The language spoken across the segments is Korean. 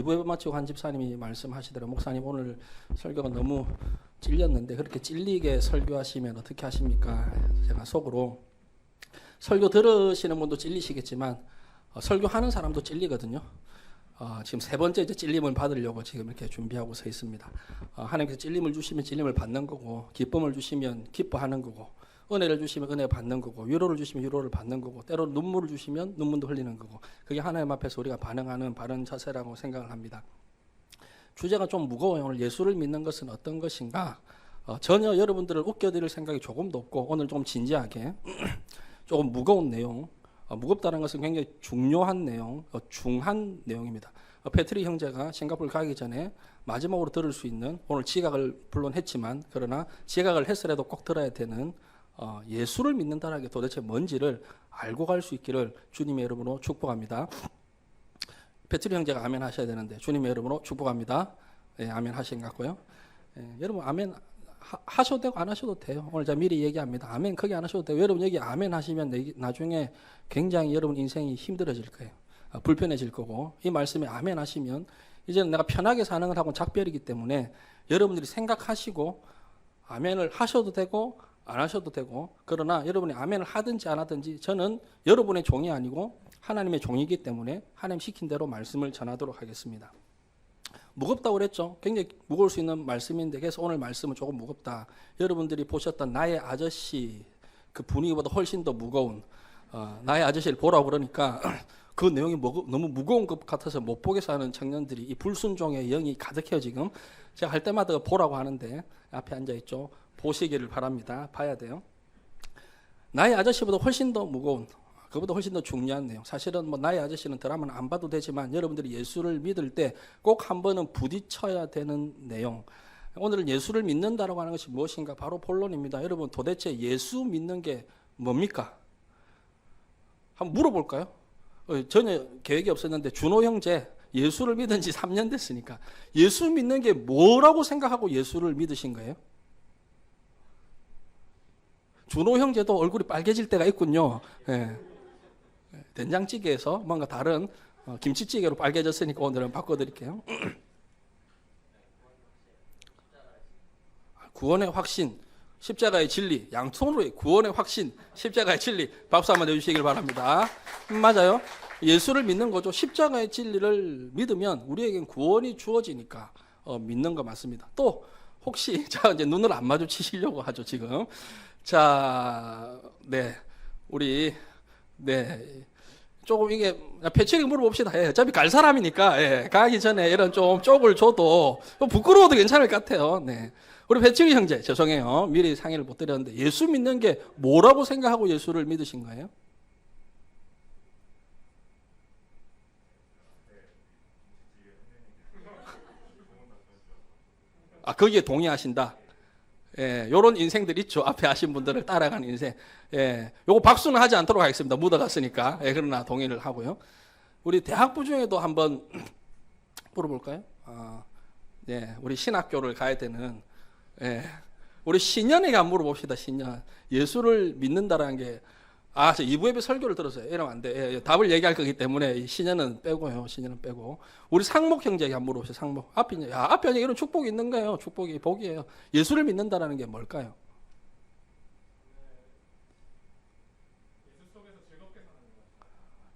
2부에 마치고 한 집사님이 말씀하시더라고요. 목사님 오늘 설교가 너무 찔렸는데 그렇게 찔리게 설교하시면 어떻게 하십니까? 제가 속으로 설교 들으시는 분도 찔리시겠지만 설교하는 사람도 찔리거든요. 지금 세 번째 이제 찔림을 받으려고 지금 이렇게 준비하고 서 있습니다. 하나님께서 찔림을 주시면 찔림을 받는 거고, 기쁨을 주시면 기뻐하는 거고, 은혜를 주시면 은혜 받는 거고, 위로를 주시면 위로를 받는 거고, 때로 눈물을 주시면 눈물도 흘리는 거고, 그게 하나님 앞에서 우리가 반응하는 바른 자세라고 생각을 합니다. 주제가 좀 무거워요. 오늘 예수를 믿는 것은 어떤 것인가? 전혀 여러분들을 웃겨드릴 생각이 조금도 없고, 오늘 좀 진지하게 조금 무거운 내용, 무겁다는 것은 굉장히 중요한 내용, 중한 내용입니다. 패트리 형제가 싱가포르 가기 전에 마지막으로 들을 수 있는, 오늘 지각을 물론 했지만 그러나 지각을 했으라도 꼭 들어야 되는 예수를 믿는다는 게 도대체 뭔지를 알고 갈 수 있기를 주님의 이름으로 축복합니다. 패트리 형제가 아멘 하셔야 되는데 주님의 이름으로 축복합니다. 예, 아멘 하신 것 같고요. 예, 여러분 아멘 하셔도 되고 안 하셔도 돼요. 오늘 제가 미리 얘기합니다. 아멘 크게 안 하셔도 돼요. 여러분 여기 아멘 하시면 나중에 굉장히 여러분 인생이 힘들어질 거예요. 불편해질 거고, 이 말씀에 아멘 하시면 이제는 내가 편하게 사는 걸 하고 작별이기 때문에 여러분들이 생각하시고 아멘을 하셔도 되고 안 하셔도 되고, 그러나 여러분이 아멘을 하든지 안 하든지 저는 여러분의 종이 아니고 하나님의 종이기 때문에 하나님 시킨 대로 말씀을 전하도록 하겠습니다. 무겁다고 그랬죠. 굉장히 무거울 수 있는 말씀인데, 그래서 오늘 말씀은 조금 무겁다. 여러분들이 보셨던 나의 아저씨 그 분위기보다 훨씬 더 무거운 나의 아저씨를 보라고 그러니까 그 내용이 너무 무거운 것 같아서 못 보겠어 하는 청년들이, 이 불순종의 영이 가득해요. 지금 제가 할 때마다 보라고 하는데 앞에 앉아있죠. 보시기를 바랍니다. 봐야 돼요. 나의 아저씨보다 훨씬 더 무거운, 그보다 훨씬 더 중요한 내용. 사실은 뭐 나의 아저씨는 드라마는 안 봐도 되지만 여러분들이 예수를 믿을 때 꼭 한 번은 부딪혀야 되는 내용. 오늘은 예수를 믿는다라고 하는 것이 무엇인가? 바로 본론입니다. 여러분 도대체 예수 믿는 게 뭡니까? 한번 물어볼까요? 전혀 계획이 없었는데 준호 형제 예수를 믿은 지 3년 됐으니까 예수 믿는 게 뭐라고 생각하고 예수를 믿으신 거예요? 준호 형제도 얼굴이 빨개질 때가 있군요. 예. 된장찌개에서 뭔가 다른 김치찌개로 빨개졌으니까 오늘은 바꿔드릴게요. 구원의 확신, 십자가의 진리, 양손으로의 구원의 확신, 십자가의 진리. 박수 한번 내주시길 바랍니다. 맞아요. 예수를 믿는 거죠. 십자가의 진리를 믿으면 우리에겐 구원이 주어지니까 믿는 거 맞습니다. 또 혹시 자 이제 눈을 안 마주치시려고 하죠 지금. 자, 네, 우리 네. 조금 이게 패치리 물어봅시다. 예, 어차피 갈 사람이니까 예, 가기 전에 이런 좀 쪽을 줘도 부끄러워도 괜찮을 것 같아요. 네, 우리 패치리 형제 죄송해요. 미리 상의를 못 드렸는데 예수 믿는 게 뭐라고 생각하고 예수를 믿으신 거예요? 거기에 동의하신다. 예, 요런 인생들 있죠. 앞에 하신 분들을 따라가는 인생. 예, 요거 박수는 하지 않도록 하겠습니다. 묻어갔으니까. 예, 그러나 동의를 하고요. 우리 대학부 중에도 한번 물어볼까요? 네, 우리 신학교를 가야 되는, 예, 우리 신년에게 한번 물어봅시다. 신년. 예수를 믿는다라는 게, 저 2부 예배 설교를 들었어요. 이러면 안 돼. 예, 답을 얘기할 거기 때문에 신년은 빼고요. 신년은 빼고. 우리 상목 형제에게 한번 물어보세요. 상목. 앞에 이런 축복이 있는 거예요. 축복이 복이에요. 예수를 믿는다라는 게 뭘까요?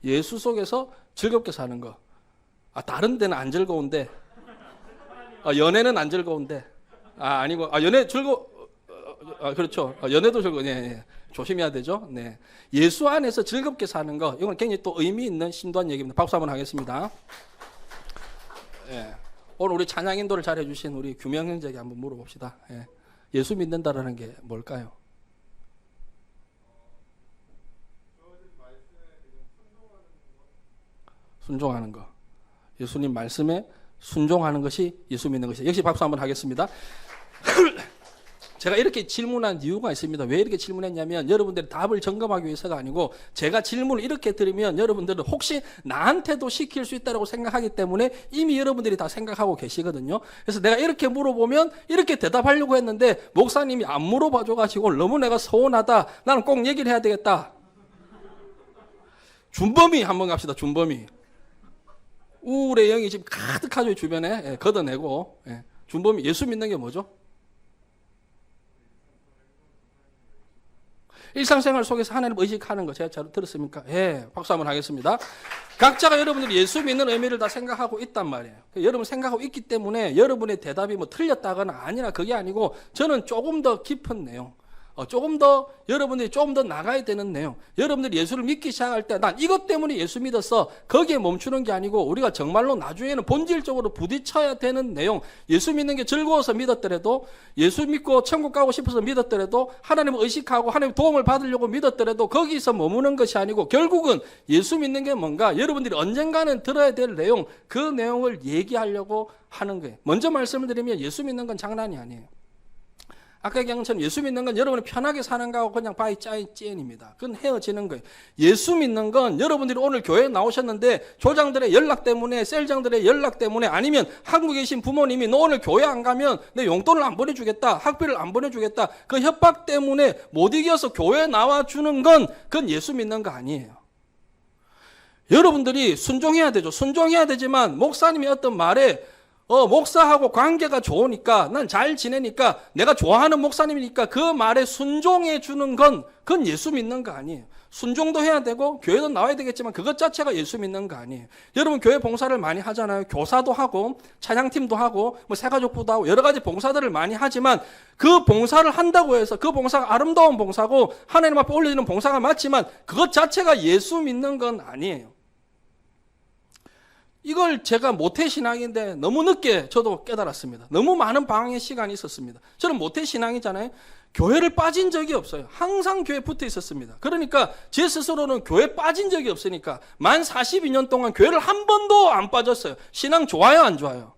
예수 속에서 즐겁게 사는 거. 다른 데는 안 즐거운데. 연애는 안 즐거운데. 아니고, 연애 그렇죠. 연애도 즐거워. 네. 조심해야 되죠. 네. 예수 안에서 즐겁게 사는 거, 이건 굉장히 또 의미 있는 신도한 얘기입니다. 박수 한번 하겠습니다. 네. 오늘 우리 찬양 인도를 잘 해주신 우리 규명 형제에게 한번 물어봅시다. 예. 예수 믿는다라는 게 뭘까요? 순종하는 거. 예수님 말씀에 순종하는 것이 예수 믿는 것이에요. 역시 박수 한번 하겠습니다. 제가 이렇게 질문한 이유가 있습니다. 왜 이렇게 질문했냐면 여러분들이 답을 점검하기 위해서가 아니고, 제가 질문을 이렇게 드리면 여러분들은 혹시 나한테도 시킬 수 있다고 생각하기 때문에 이미 여러분들이 다 생각하고 계시거든요. 그래서 내가 이렇게 물어보면 이렇게 대답하려고 했는데 목사님이 안 물어봐줘가지고 너무 내가 서운하다. 나는 꼭 얘기를 해야 되겠다. 준범이 한번 갑시다. 준범이. 우울의 영이 지금 가득하죠. 주변에. 예, 걷어내고. 예. 준범이 예수 믿는 게 뭐죠? 일상생활 속에서 하나님 의식하는 거 제가 잘 들었습니까? 예, 박수 한번 하겠습니다. 각자가 여러분들이 예수 믿는 의미를 다 생각하고 있단 말이에요. 여러분 생각하고 있기 때문에 여러분의 대답이 뭐 틀렸다거나 아니라 그게 아니고 저는 조금 더 깊은 내용, 조금 더 여러분들이 조금 더 나가야 되는 내용, 여러분들이 예수를 믿기 시작할 때 난 이것 때문에 예수 믿었어, 거기에 멈추는 게 아니고 우리가 정말로 나중에는 본질적으로 부딪혀야 되는 내용, 예수 믿는 게 즐거워서 믿었더라도, 예수 믿고 천국 가고 싶어서 믿었더라도, 하나님을 의식하고 하나님 도움을 받으려고 믿었더라도 거기서 머무는 것이 아니고 결국은 예수 믿는 게 뭔가 여러분들이 언젠가는 들어야 될 내용, 그 내용을 얘기하려고 하는 거예요. 먼저 말씀을 드리면 예수 믿는 건 장난이 아니에요. 아까 얘기한 것처럼 예수 믿는 건 여러분이 편하게 사는 거하고 그냥 바이 짜이 찌엔입니다. 그건 헤어지는 거예요. 예수 믿는 건 여러분들이 오늘 교회에 나오셨는데 조장들의 연락 때문에, 셀장들의 연락 때문에, 아니면 한국에 계신 부모님이 너 오늘 교회 안 가면 내 용돈을 안 보내주겠다, 학비를 안 보내주겠다, 그 협박 때문에 못 이겨서 교회에 나와주는 건 그건 예수 믿는 거 아니에요. 여러분들이 순종해야 되죠. 순종해야 되지만 목사님이 어떤 말에 목사하고 관계가 좋으니까, 난 잘 지내니까, 내가 좋아하는 목사님이니까 그 말에 순종해 주는 건 그건 예수 믿는 거 아니에요. 순종도 해야 되고 교회도 나와야 되겠지만 그것 자체가 예수 믿는 거 아니에요. 여러분 교회 봉사를 많이 하잖아요. 교사도 하고 찬양팀도 하고 뭐 새가족부도 하고 여러 가지 봉사들을 많이 하지만 그 봉사를 한다고 해서 그 봉사가 아름다운 봉사고 하나님 앞에 올려지는 봉사가 맞지만 그것 자체가 예수 믿는 건 아니에요. 이걸 제가 모태신앙인데 너무 늦게 저도 깨달았습니다. 너무 많은 방황의 시간이 있었습니다. 저는 모태신앙이잖아요. 교회를 빠진 적이 없어요. 항상 교회에 붙어 있었습니다. 그러니까 제 스스로는 교회에 빠진 적이 없으니까 만 42년 동안 교회를 한 번도 안 빠졌어요. 신앙 좋아요, 안 좋아요?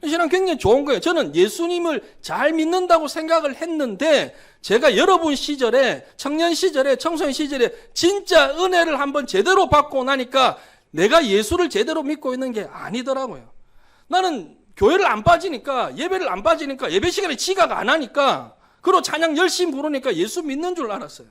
신앙 굉장히 좋은 거예요. 저는 예수님을 잘 믿는다고 생각을 했는데 제가 여러분 시절에, 청년 시절에, 청소년 시절에 진짜 은혜를 한번 제대로 받고 나니까 내가 예수를 제대로 믿고 있는 게 아니더라고요. 나는 교회를 안 빠지니까, 예배를 안 빠지니까, 예배 시간에 지각 안 하니까, 그리고 찬양 열심히 부르니까 예수 믿는 줄 알았어요.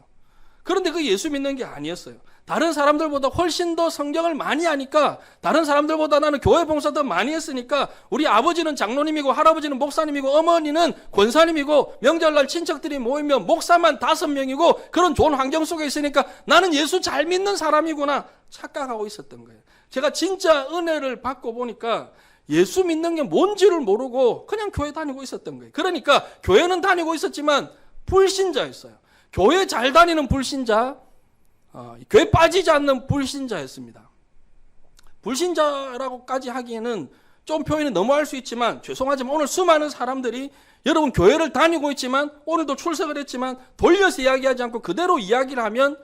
그런데 그 예수 믿는 게 아니었어요. 다른 사람들보다 훨씬 더 성경을 많이 하니까, 다른 사람들보다 나는 교회 봉사 더 많이 했으니까, 우리 아버지는 장로님이고 할아버지는 목사님이고 어머니는 권사님이고 명절날 친척들이 모이면 목사만 5명이고 그런 좋은 환경 속에 있으니까 나는 예수 잘 믿는 사람이구나 착각하고 있었던 거예요. 제가 진짜 은혜를 받고 보니까 예수 믿는 게 뭔지를 모르고 그냥 교회 다니고 있었던 거예요. 그러니까 교회는 다니고 있었지만 불신자였어요. 교회 잘 다니는 불신자, 교회 빠지지 않는 불신자였습니다. 불신자라고까지 하기에는 좀 표현이 너무할 수 있지만 죄송하지만 오늘 수많은 사람들이 여러분 교회를 다니고 있지만 오늘도 출석을 했지만 돌려서 이야기하지 않고 그대로 이야기를 하면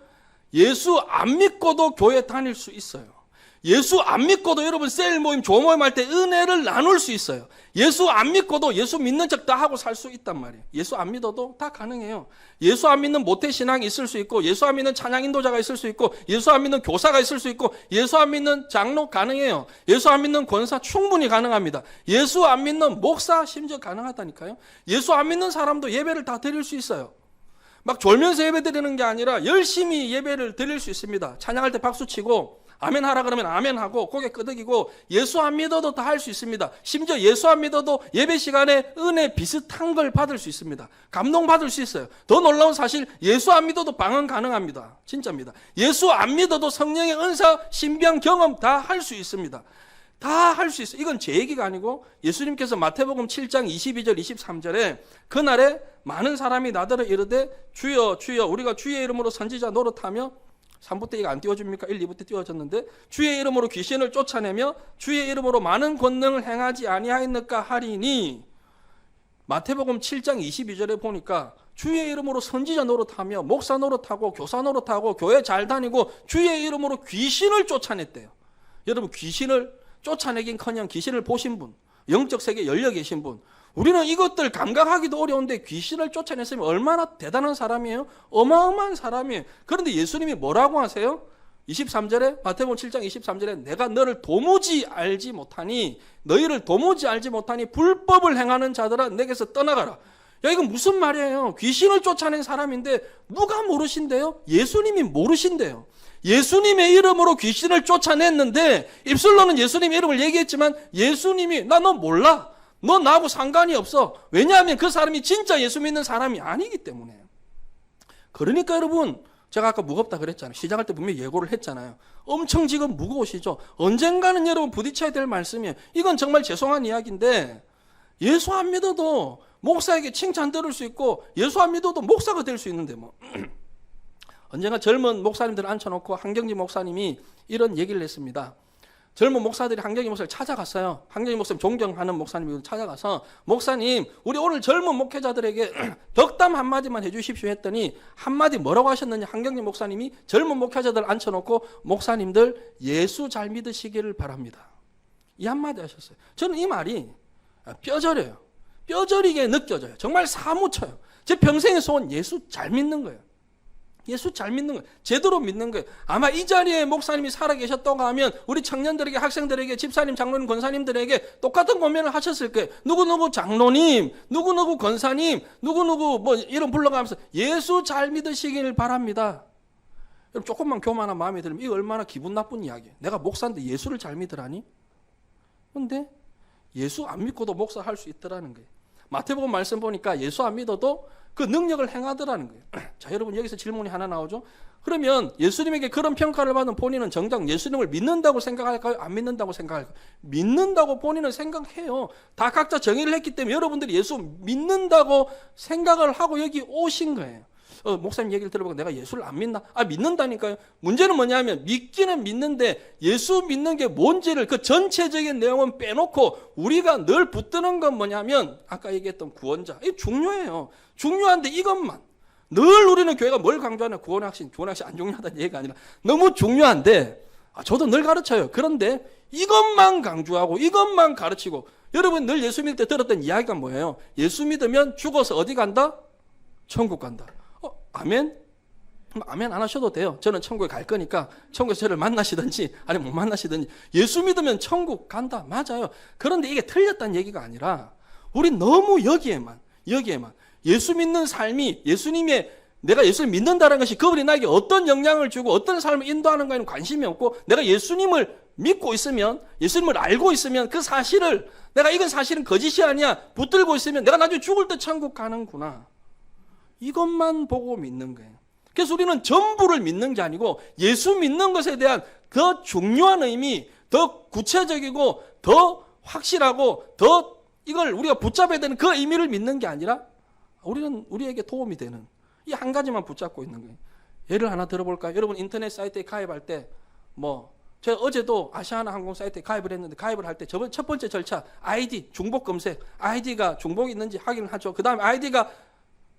예수 안 믿고도 교회 다닐 수 있어요. 예수 안 믿고도 여러분 셀 모임, 조모임 할 때 은혜를 나눌 수 있어요. 예수 안 믿고도 예수 믿는 척 다 하고 살 수 있단 말이에요. 예수 안 믿어도 다 가능해요. 예수 안 믿는 모태신앙이 있을 수 있고, 예수 안 믿는 찬양 인도자가 있을 수 있고, 예수 안 믿는 교사가 있을 수 있고, 예수 안 믿는 장로 가능해요. 예수 안 믿는 권사 충분히 가능합니다. 예수 안 믿는 목사 심지어 가능하다니까요. 예수 안 믿는 사람도 예배를 다 드릴 수 있어요. 막 졸면서 예배 드리는 게 아니라 열심히 예배를 드릴 수 있습니다. 찬양할 때 박수 치고 아멘 하라 그러면 아멘 하고 고개 끄덕이고 예수 안 믿어도 다 할 수 있습니다. 심지어 예수 안 믿어도 예배 시간에 은혜 비슷한 걸 받을 수 있습니다. 감동 받을 수 있어요. 더 놀라운 사실 예수 안 믿어도 방언 가능합니다. 진짜입니다. 예수 안 믿어도 성령의 은사, 신비한 경험 다 할 수 있습니다. 다 할 수 있어요. 이건 제 얘기가 아니고 예수님께서 마태복음 7장 22절 23절에 그날에 많은 사람이 나더러 이르되 주여 주여 우리가 주의 이름으로 선지자 노릇하며 3부 때 이거 안 띄워줍니까? 1, 2부 때 띄워졌는데 주의 이름으로 귀신을 쫓아내며 주의 이름으로 많은 권능을 행하지 아니하였느까 하리니 마태복음 7장 22절에 보니까 주의 이름으로 선지자 노릇하며 목사 노릇하고 교사 노릇하고 교회 잘 다니고 주의 이름으로 귀신을 쫓아냈대요. 여러분 귀신을 쫓아내긴커녕 귀신을 보신 분, 영적 세계에 열려 계신 분, 우리는 이것들 감각하기도 어려운데 귀신을 쫓아냈으면 얼마나 대단한 사람이에요? 어마어마한 사람이에요. 그런데 예수님이 뭐라고 하세요? 23절에 마태복음 7장 23절에 내가 너를 도무지 알지 못하니 너희를 도무지 알지 못하니 불법을 행하는 자들아 내게서 떠나가라. 야 이건 무슨 말이에요? 귀신을 쫓아낸 사람인데 누가 모르신대요? 예수님이 모르신대요. 예수님의 이름으로 귀신을 쫓아냈는데 입술로는 예수님의 이름을 얘기했지만 예수님이 나 너 몰라. 너 나하고 상관이 없어. 왜냐하면 그 사람이 진짜 예수 믿는 사람이 아니기 때문에. 그러니까 여러분 제가 아까 무겁다 그랬잖아요. 시작할 때 분명히 예고를 했잖아요. 엄청 지금 무거우시죠. 언젠가는 여러분 부딪혀야 될 말씀이에요. 이건 정말 죄송한 이야기인데 예수 안 믿어도 목사에게 칭찬 들을 수 있고 예수 안 믿어도 목사가 될 수 있는데 뭐. 언젠가 젊은 목사님들을 앉혀놓고 한경지 목사님이 이런 얘기를 했습니다. 젊은 목사들이 한경지 목사를 찾아갔어요. 한경지 목사님 존경하는 목사님이 찾아가서 목사님 우리 오늘 젊은 목회자들에게 덕담 한마디만 해주십시오 했더니 한마디 뭐라고 하셨느냐. 한경지 목사님이 젊은 목회자들 앉혀놓고 목사님들 예수 잘 믿으시기를 바랍니다. 이 한마디 하셨어요. 저는 이 말이 뼈저려요. 뼈저리게 느껴져요. 정말 사무쳐요. 제 평생의 소원 예수 잘 믿는 거예요. 예수 잘 믿는 거예요. 제대로 믿는 거예요. 아마 이 자리에 목사님이 살아계셨다고 하면 우리 청년들에게 학생들에게 집사님 장로님 권사님들에게 똑같은 고민을 하셨을 거예요. 누구누구 장로님 누구누구 권사님 누구누구 뭐 이름 불러가면서 예수 잘 믿으시길 바랍니다. 여러분 조금만 교만한 마음이 들면 이거 얼마나 기분 나쁜 이야기예요. 내가 목사인데 예수를 잘 믿으라니? 근데 예수 안 믿고도 목사 할 수 있더라는 거예요. 마태복음 말씀 보니까 예수 안 믿어도 그 능력을 행하더라는 거예요. 자, 여러분 여기서 질문이 하나 나오죠. 그러면 예수님에게 그런 평가를 받은 본인은 정작 예수님을 믿는다고 생각할까요? 안 믿는다고 생각할까요? 믿는다고 본인은 생각해요. 다 각자 정의를 했기 때문에 여러분들이 예수 믿는다고 생각을 하고 여기 오신 거예요. 목사님 얘기를 들어보고 내가 예수를 안 믿나? 믿는다니까요. 문제는 뭐냐면 믿기는 믿는데 예수 믿는 게 뭔지를 그 전체적인 내용은 빼놓고 우리가 늘 붙드는 건 뭐냐면 아까 얘기했던 구원자. 이게 중요해요. 중요한데 이것만 늘 우리는 교회가 뭘 강조하냐. 구원의 확신, 구원의 확신 안 중요하다는 얘기가 아니라 너무 중요한데 저도 늘 가르쳐요. 그런데 이것만 강조하고 이것만 가르치고 여러분 늘 예수 믿을 때 들었던 이야기가 뭐예요? 예수 믿으면 죽어서 어디 간다? 천국 간다. 아멘? 아멘 안 하셔도 돼요. 저는 천국에 갈 거니까 천국에서 저를 만나시든지 아니면 못 만나시든지 예수 믿으면 천국 간다. 맞아요. 그런데 이게 틀렸다는 얘기가 아니라 우리 너무 여기에만 예수 믿는 삶이 예수님의 내가 예수를 믿는다는 것이 그분이 나에게 어떤 영향을 주고 어떤 삶을 인도하는 거에는 관심이 없고 내가 예수님을 믿고 있으면 예수님을 알고 있으면 그 사실을 내가 이건 사실은 거짓이 아니야 붙들고 있으면 내가 나중에 죽을 때 천국 가는구나. 이것만 보고 믿는 거예요. 그래서 우리는 전부를 믿는 게 아니고 예수 믿는 것에 대한 더 중요한 의미, 더 구체적이고 더 확실하고 더 이걸 우리가 붙잡아야 되는 그 의미를 믿는 게 아니라 우리는 우리에게 도움이 되는 이 한 가지만 붙잡고 있는 거예요. 예를 하나 들어볼까요? 여러분 인터넷 사이트에 가입할 때 제가 어제도 아시아나 항공 사이트에 가입을 했는데 가입을 할 때 첫 번째 절차 아이디 중복 검색 아이디가 중복이 있는지 확인을 하죠. 그 다음에 아이디가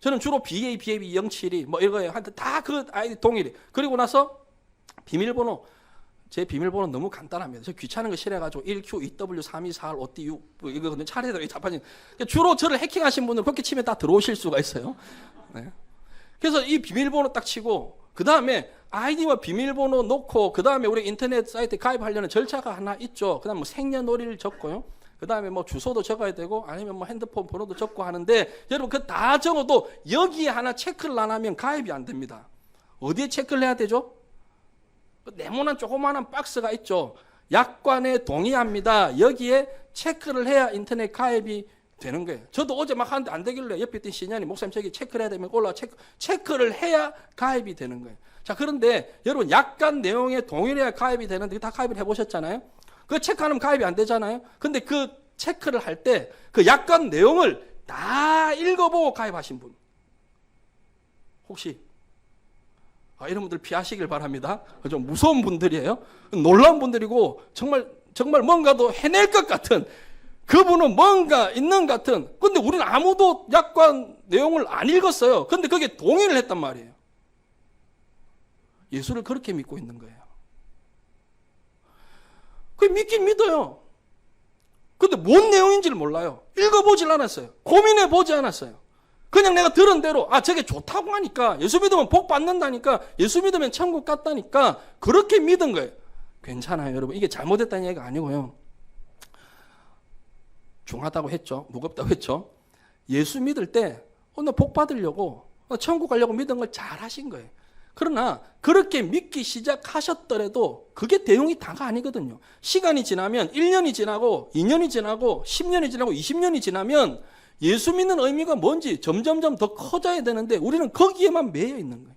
저는 주로 BABAB 072 이거예요. 다 그 아이디 동일해. 그리고 나서 비밀번호 제 비밀번호 너무 간단합니다. 저 귀찮은 거 싫어가지고 1Q2W3241 5D6 이거 근데 차례대로 답하니 주로 저를 해킹하신 분들 그렇게 치면 다 들어오실 수가 있어요. 네. 그래서 이 비밀번호 딱 치고 그 다음에 아이디와 비밀번호 놓고 그 다음에 우리 인터넷 사이트에 가입하려는 절차가 하나 있죠. 그 다음에 생년월일을 적고요. 그 다음에 주소도 적어야 되고 아니면 핸드폰 번호도 적고 하는데 여러분 그 다 적어도 여기에 하나 체크를 안 하면 가입이 안 됩니다. 어디에 체크를 해야 되죠? 네모난 조그마한 박스가 있죠. 약관에 동의합니다. 여기에 체크를 해야 인터넷 가입이 되는 거예요. 저도 어제 막 하는데 안 되길래 옆에 있던 신년이 목사님 저기 체크를 해야 되면 올라 체크를 해야 가입이 되는 거예요. 자 그런데 여러분 약관 내용에 동의해야 가입이 되는데 다 가입을 해보셨잖아요. 그 체크하면 가입이 안 되잖아요. 근데 그 체크를 할 때 그 약관 내용을 다 읽어보고 가입하신 분 혹시 이런 분들 피하시길 바랍니다. 좀 무서운 분들이에요. 놀라운 분들이고 정말 뭔가도 해낼 것 같은 그분은 뭔가 있는 것 같은 근데 우리는 아무도 약관 내용을 안 읽었어요. 근데 그게 동의를 했단 말이에요. 예수를 그렇게 믿고 있는 거예요. 그게 믿긴 믿어요. 근데 뭔 내용인지를 몰라요. 읽어보질 않았어요. 고민해보지 않았어요. 그냥 내가 들은 대로 저게 좋다고 하니까 예수 믿으면 복 받는다니까 예수 믿으면 천국 갔다니까 그렇게 믿은 거예요. 괜찮아요 여러분. 이게 잘못했다는 얘기가 아니고요. 중하다고 했죠. 무겁다고 했죠. 예수 믿을 때 나 복 받으려고 천국 가려고 믿은 걸 잘 하신 거예요. 그러나 그렇게 믿기 시작하셨더라도 그게 대용이 다가 아니거든요. 시간이 지나면 1년이 지나고 2년이 지나고 10년이 지나고 20년이 지나면 예수 믿는 의미가 뭔지 점점점 더 커져야 되는데 우리는 거기에만 매여 있는 거예요.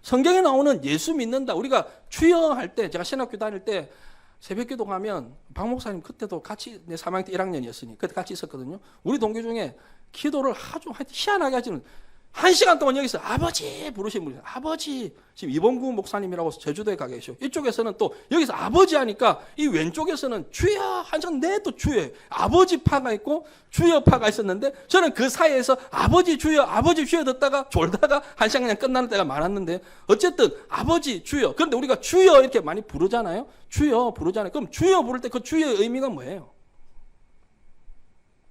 성경에 나오는 예수 믿는다. 우리가 주여 할 때, 제가 신학교 다닐 때 새벽기도 가면 박 목사님 그때도 같이 내 3학년 때 1학년이었으니 그때 같이 있었거든요. 우리 동기 중에 기도를 아주 희한하게 하지는 1시간 동안 여기서 아버지 부르시는 분이 아버지. 지금 이범구 목사님이라고 제주도에 가 계셔. 이쪽에서는 또 여기서 아버지 하니까 이 왼쪽에서는 주여 1시간 내도 주여. 아버지 파가 있고 주여 파가 있었는데 저는 그 사이에서 아버지 주여 듣다가 졸다가 1시간 그냥 끝나는 때가 많았는데 어쨌든 아버지 주여. 그런데 우리가 주여 이렇게 많이 부르잖아요. 주여 부르잖아요. 그럼 주여 부를 때 그 주여의 의미가 뭐예요?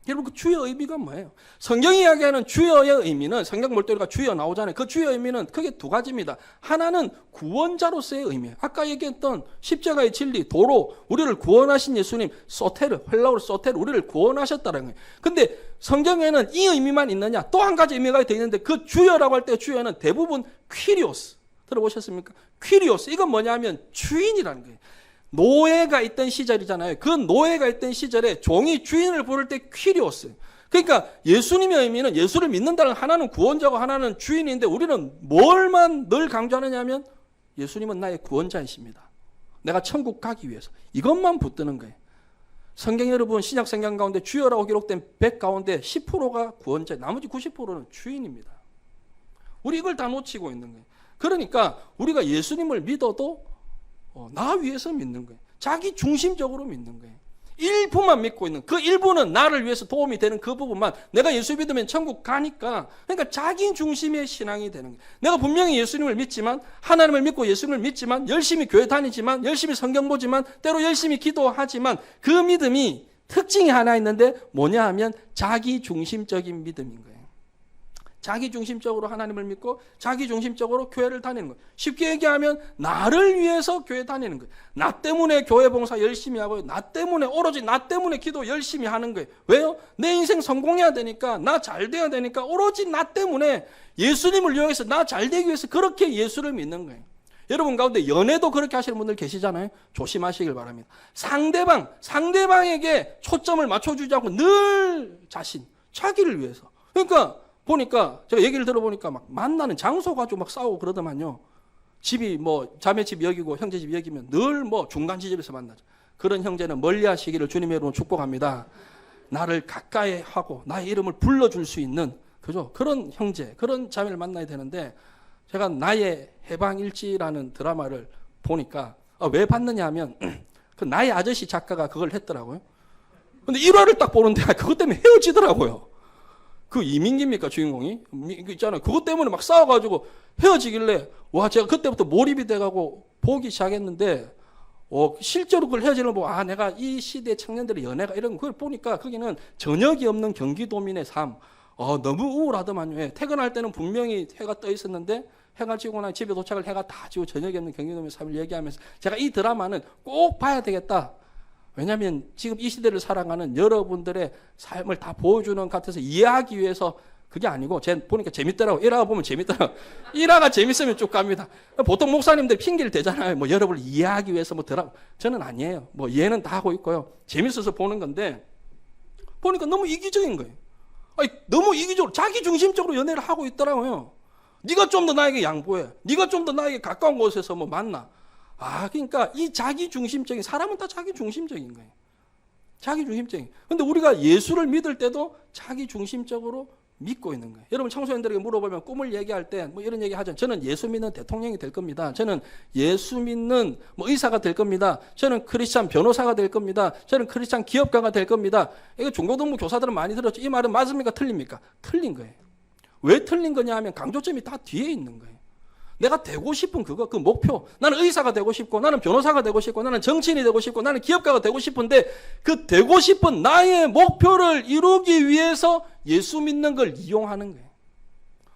여러분 그 주여 의미가 뭐예요? 성경이 이야기하는 주여의 의미는 성경 몰두가 주여 나오잖아요. 그 주여 의미는 크게 두 가지입니다. 하나는 구원자로서의 의미예요. 아까 얘기했던 십자가의 진리, 도로, 우리를 구원하신 예수님, 소테르, 헬라어로 소테르, 우리를 구원하셨다는 거예요. 근데 성경에는 이 의미만 있느냐? 또 한 가지 의미가 되어 있는데 그 주여라고 할 때 주여는 대부분 퀴리오스. 들어보셨습니까? 퀴리오스. 이건 뭐냐면 주인이라는 거예요. 노예가 있던 시절이잖아요. 그 노예가 있던 시절에 종이 주인을 부를 때 퀴리오스. 그러니까 예수님의 의미는 예수를 믿는다는 하나는 구원자고 하나는 주인인데 우리는 뭘만 늘 강조하느냐면 예수님은 나의 구원자이십니다. 내가 천국 가기 위해서. 이것만 붙드는 거예요. 성경 여러분 신약 성경 가운데 주여라고 기록된 100 가운데 10%가 구원자, 나머지 90%는 주인입니다. 우리 이걸 다 놓치고 있는 거예요. 그러니까 우리가 예수님을 믿어도 나 위해서 믿는 거예요. 자기 중심적으로 믿는 거예요. 일부만 믿고 있는, 그 일부는 나를 위해서 도움이 되는 그 부분만, 내가 예수 믿으면 천국 가니까, 그러니까 자기 중심의 신앙이 되는 거예요. 내가 분명히 예수님을 믿지만, 하나님을 믿고 예수님을 믿지만, 열심히 교회 다니지만, 열심히 성경 보지만, 때로 열심히 기도하지만, 그 믿음이 특징이 하나 있는데 뭐냐 하면 자기 중심적인 믿음인 거예요. 자기 중심적으로 하나님을 믿고 자기 중심적으로 교회를 다니는 거예요. 쉽게 얘기하면 나를 위해서 교회 다니는 거예요. 나 때문에 교회 봉사 열심히 하고요. 나 때문에 오로지 나 때문에 기도 열심히 하는 거예요. 왜요? 내 인생 성공해야 되니까, 나 잘 돼야 되니까 오로지 나 때문에 예수님을 이용해서 나 잘 되기 위해서 그렇게 예수를 믿는 거예요. 여러분 가운데 연애도 그렇게 하시는 분들 계시잖아요. 조심하시길 바랍니다. 상대방에게 초점을 맞춰주지 않고 늘 자기를 위해서. 그러니까 보니까 제가 얘기를 들어보니까 막 만나는 장소 가지고 막 싸우고 그러더만요. 집이 뭐 자매 집 여기고 형제 집 여기면 늘 뭐 중간 지점에서 만나죠. 그런 형제는 멀리하시기를 주님의 이름으로 축복합니다. 나를 가까이 하고 나의 이름을 불러줄 수 있는 그죠? 그런 형제, 그런 자매를 만나야 되는데 제가 나의 해방일지라는 드라마를 보니까 왜 봤느냐 하면 그 나의 아저씨 작가가 그걸 했더라고요. 근데 1화를 딱 보는데 그것 때문에 헤어지더라고요. 그 이민기입니까 주인공이? 있잖아요. 그것 때문에 막 싸워가지고 헤어지길래 와 제가 그때부터 몰입이 돼가고 보기 시작했는데 실제로 그걸 헤어지는 거 보고 내가 이 시대 청년들의 연애가 이런 걸 보니까 거기는 저녁이 없는 경기도민의 삶. 너무 우울하더만요. 퇴근할 때는 분명히 해가 떠 있었는데 해가 지고 나 집에 도착을 해가 다 지고 저녁이 없는 경기도민의 삶을 얘기하면서 제가 이 드라마는 꼭 봐야 되겠다. 왜냐하면 지금 이 시대를 살아가는 여러분들의 삶을 다 보여주는 것 같아서 이해하기 위해서 그게 아니고 보니까 재밌더라고. 1화가 보면 재밌더라고. 1화가 재밌으면 쭉 갑니다. 보통 목사님들 핑계를 대잖아요. 뭐 여러분을 이해하기 위해서 저는 아니에요. 뭐 이해는 다 하고 있고요. 재밌어서 보는 건데 보니까 너무 이기적인 거예요. 너무 이기적으로 자기 중심적으로 연애를 하고 있더라고요. 네가 좀 더 나에게 양보해. 네가 좀 더 나에게 가까운 곳에서 뭐 만나. 그러니까 이 자기 중심적인, 사람은 다 자기 중심적인 거예요. 자기 중심적인. 근데 우리가 예수를 믿을 때도 자기 중심적으로 믿고 있는 거예요. 여러분 청소년들에게 물어보면 꿈을 얘기할 때 뭐 이런 얘기 하죠. 저는 예수 믿는 대통령이 될 겁니다. 저는 예수 믿는 의사가 될 겁니다. 저는 크리스찬 변호사가 될 겁니다. 저는 크리스찬 기업가가 될 겁니다. 이거 중고등부 교사들은 많이 들었죠. 이 말은 맞습니까? 틀립니까? 틀린 거예요. 왜 틀린 거냐 하면 강조점이 다 뒤에 있는 거예요. 내가 되고 싶은 그 목표. 나는 의사가 되고 싶고, 나는 변호사가 되고 싶고, 나는 정치인이 되고 싶고, 나는 기업가가 되고 싶은데, 그 되고 싶은 나의 목표를 이루기 위해서 예수 믿는 걸 이용하는 거예요.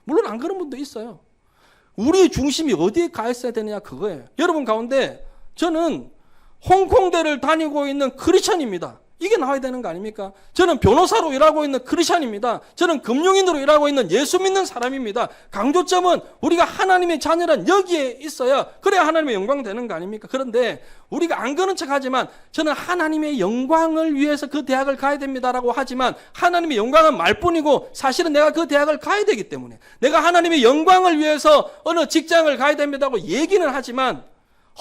물론 안 그런 분도 있어요. 우리의 중심이 어디에 가 있어야 되느냐 그거예요. 여러분 가운데 저는 홍콩대를 다니고 있는 크리스천입니다. 이게 나와야 되는 거 아닙니까? 저는 변호사로 일하고 있는 크리스찬입니다. 저는 금융인으로 일하고 있는 예수 믿는 사람입니다. 강조점은 우리가 하나님의 자녀란 여기에 있어야 그래야 하나님의 영광 되는 거 아닙니까? 그런데 우리가 안 그런 척하지만 저는 하나님의 영광을 위해서 그 대학을 가야 됩니다라고 하지만 하나님의 영광은 말뿐이고 사실은 내가 그 대학을 가야 되기 때문에 내가 하나님의 영광을 위해서 어느 직장을 가야 됩니다고 얘기는 하지만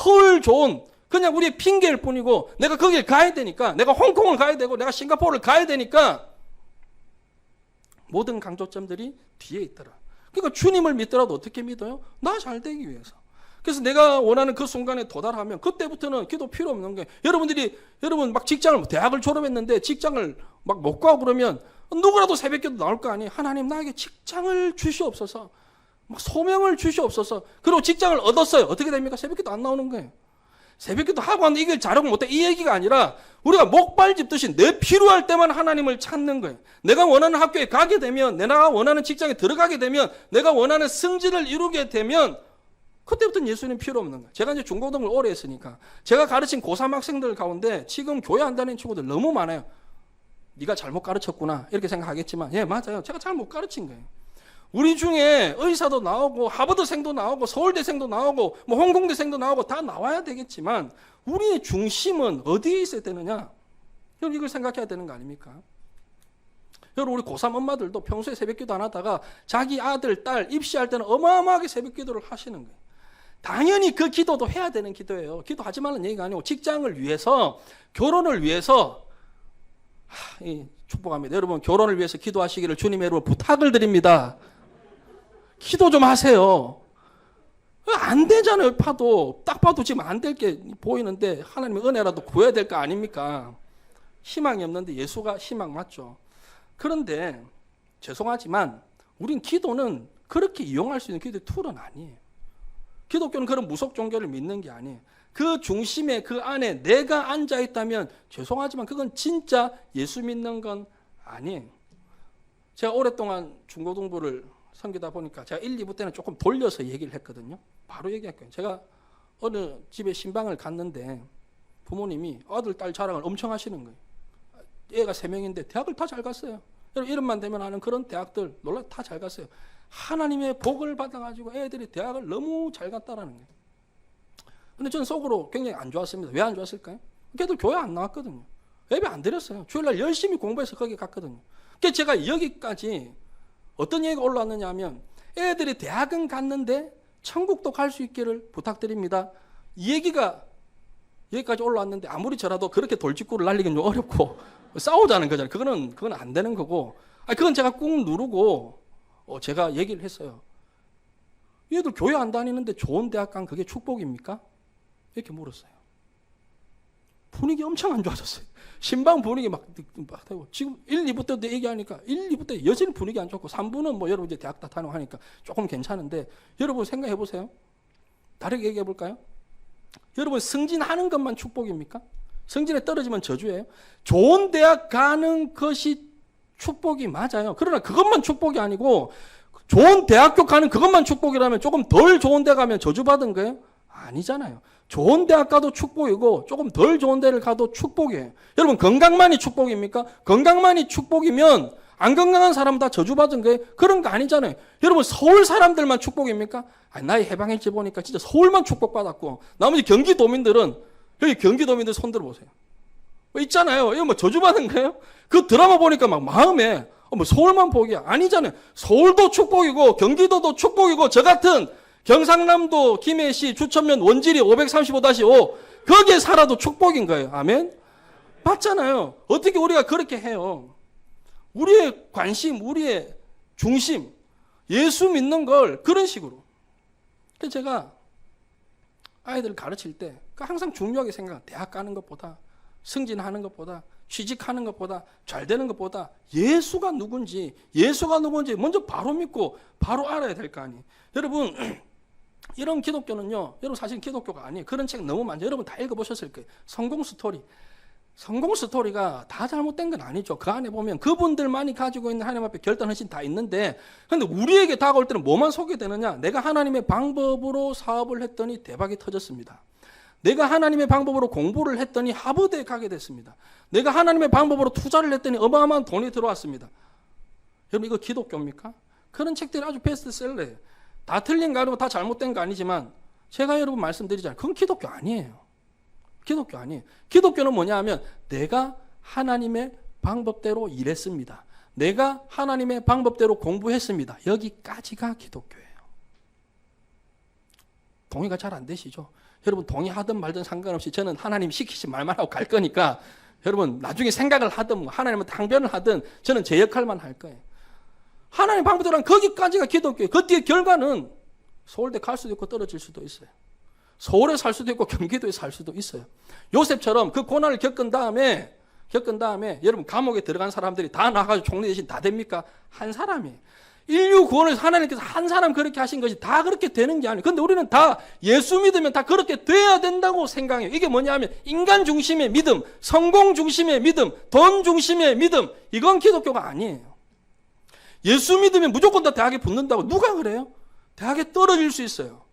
헐 좋은 그냥 우리의 핑계일 뿐이고 내가 거길 가야 되니까 내가 홍콩을 가야 되고 내가 싱가포르를 가야 되니까 모든 강조점들이 뒤에 있더라. 그러니까 주님을 믿더라도 어떻게 믿어요? 나 잘 되기 위해서. 그래서 내가 원하는 그 순간에 도달하면 그때부터는 기도 필요 없는 거예요. 여러분 막 직장을 대학을 졸업했는데 직장을 막 못 가고 그러면 누구라도 새벽기도 나올 거 아니에요. 하나님 나에게 직장을 주시옵소서. 막 소명을 주시옵소서. 그리고 직장을 얻었어요. 어떻게 됩니까? 새벽기도 안 나오는 거예요. 새벽기도 하고 왔는데 이걸 잘하고 못해 이 얘기가 아니라 우리가 목발 짚듯이 내 필요할 때만 하나님을 찾는 거예요. 내가 원하는 학교에 가게 되면 내가 원하는 직장에 들어가게 되면 내가 원하는 승진을 이루게 되면 그때부터는 예수님 필요 없는 거예요. 제가 이제 중고등을 오래 했으니까 제가 가르친 고3 학생들 가운데 지금 교회 안 다니는 친구들 너무 많아요. 네가 잘못 가르쳤구나 이렇게 생각하겠지만 예 맞아요. 제가 잘못 가르친 거예요. 우리 중에 의사도 나오고 하버드생도 나오고 서울대생도 나오고 뭐 홍콩대생도 나오고 다 나와야 되겠지만 우리의 중심은 어디에 있어야 되느냐? 여러분 이걸 생각해야 되는 거 아닙니까? 여러분 우리 고3 엄마들도 평소에 새벽기도 안 하다가 자기 아들, 딸 입시할 때는 어마어마하게 새벽기도를 하시는 거예요. 당연히 그 기도도 해야 되는 기도예요. 기도하지 말라는 얘기가 아니고 직장을 위해서 결혼을 위해서 축복합니다. 여러분 결혼을 위해서 기도하시기를 주님의 이름으로 부탁을 드립니다. 기도 좀 하세요. 안 되잖아요. 딱 봐도 지금 안 될 게 보이는데 하나님의 은혜라도 구해야 될 거 아닙니까? 희망이 없는데 예수가 희망 맞죠? 그런데 죄송하지만 우린 기도는 그렇게 이용할 수 있는 기도의 툴은 아니에요. 기독교는 그런 무속 종교를 믿는 게 아니에요. 그 중심에 그 안에 내가 앉아있다면 죄송하지만 그건 진짜 예수 믿는 건 아니에요. 제가 오랫동안 중고등부를 섬기다 보니까 제가 1, 2부 때는 조금 돌려서 얘기를 했거든요. 바로 얘기할게요. 제가 어느 집에 신방을 갔는데 부모님이 아들, 딸 자랑을 엄청 하시는 거예요. 애가 3명인데 대학을 다 잘 갔어요. 이름만 되면 하는 그런 대학들 놀라 다 잘 갔어요. 하나님의 복을 받아가지고 애들이 대학을 너무 잘 갔다라는 거예요. 근데 저는 속으로 굉장히 안 좋았습니다. 왜 안 좋았을까요? 걔들 교회 안 나왔거든요. 예배 안 드렸어요. 주일날 열심히 공부해서 거기 갔거든요. 그래서 제가 여기까지 어떤 얘기가 올라왔느냐 하면 애들이 대학은 갔는데 천국도 갈 수 있기를 부탁드립니다. 이 얘기가 여기까지 올라왔는데 아무리 저라도 그렇게 돌직구를 날리기는 좀 어렵고 싸우자는 거잖아요. 그건 안 되는 거고 그건 제가 꾹 누르고 제가 얘기를 했어요. 얘들 교회 안 다니는데 좋은 대학 간 그게 축복입니까? 이렇게 물었어요. 분위기 엄청 안 좋아졌어요. 신방 분위기 막 되고 지금 1, 2부 때도 얘기하니까 1, 2부 때 여전히 분위기 안 좋고 3부는 뭐 여러분 이제 대학 다 다니고 하니까 조금 괜찮은데 여러분 생각해 보세요. 다르게 얘기해 볼까요? 여러분 승진하는 것만 축복입니까? 승진에 떨어지면 저주예요. 좋은 대학 가는 것이 축복이 맞아요. 그러나 그것만 축복이 아니고 좋은 대학교 가는 그것만 축복이라면 조금 덜 좋은 데 가면 저주받은 거예요? 아니잖아요. 좋은 대학 가도 축복이고 조금 덜 좋은 데를 가도 축복이에요. 여러분 건강만이 축복입니까? 건강만이 축복이면 안 건강한 사람 다 저주받은 거예요? 그런 거 아니잖아요. 여러분 서울 사람들만 축복입니까? 나의 해방일지 보니까 진짜 서울만 축복받았고 나머지 경기도민들은 여기 경기도민들 손 들어보세요. 있잖아요. 이거 뭐 저주받은 거예요? 그 드라마 보니까 막 마음에 뭐 서울만 복이야. 아니잖아요. 서울도 축복이고 경기도도 축복이고 저 같은 경상남도 김해시 주천면 원지리 535-5 거기에 살아도 축복인 거예요. 아멘? 맞잖아요. 어떻게 우리가 그렇게 해요? 우리의 관심, 우리의 중심, 예수 믿는 걸 그런 식으로. 그래서 제가 아이들을 가르칠 때 항상 중요하게 생각해요. 대학 가는 것보다 승진하는 것보다 취직하는 것보다 잘 되는 것보다 예수가 누군지 먼저 바로 믿고 바로 알아야 될 거 아니에요. 여러분 이런 기독교는요. 여러분 사실 기독교가 아니에요. 그런 책 너무 많죠. 여러분 다 읽어보셨을 거예요. 성공 스토리. 성공 스토리가 다 잘못된 건 아니죠. 그 안에 보면 그분들만이 가지고 있는 하나님 앞에 결단하신 다 있는데 근데 우리에게 다가올 때는 뭐만 소개되느냐. 내가 하나님의 방법으로 사업을 했더니 대박이 터졌습니다. 내가 하나님의 방법으로 공부를 했더니 하버드에 가게 됐습니다. 내가 하나님의 방법으로 투자를 했더니 어마어마한 돈이 들어왔습니다. 여러분 이거 기독교입니까? 그런 책들이 아주 베스트셀러예요. 다 틀린 거 아니고 다 잘못된 거 아니지만 제가 여러분 말씀드리잖아요. 그건 기독교 아니에요. 기독교 아니에요. 기독교는 뭐냐 하면 내가 하나님의 방법대로 일했습니다. 내가 하나님의 방법대로 공부했습니다. 여기까지가 기독교예요. 동의가 잘 안 되시죠? 여러분 동의하든 말든 상관없이 저는 하나님 시키신 말만 하고 갈 거니까 여러분 나중에 생각을 하든 하나님은 항변을 하든 저는 제 역할만 할 거예요. 하나님 방법대로 한 거기까지가 기독교예요. 그 뒤에 결과는 서울대 갈 수도 있고 떨어질 수도 있어요. 서울에 살 수도 있고 경기도에 살 수도 있어요. 요셉처럼 그 고난을 겪은 다음에 여러분 감옥에 들어간 사람들이 다 나가서 총리 대신 다 됩니까? 한 사람이에요. 인류 구원을 하나님께서 한 사람 그렇게 하신 것이 다 그렇게 되는 게 아니에요. 그런데 우리는 다 예수 믿으면 다 그렇게 돼야 된다고 생각해요. 이게 뭐냐면 인간 중심의 믿음, 성공 중심의 믿음, 돈 중심의 믿음, 이건 기독교가 아니에요. 예수 믿으면 무조건 다 대학에 붙는다고 누가 그래요? 대학에 떨어질 수 있어요.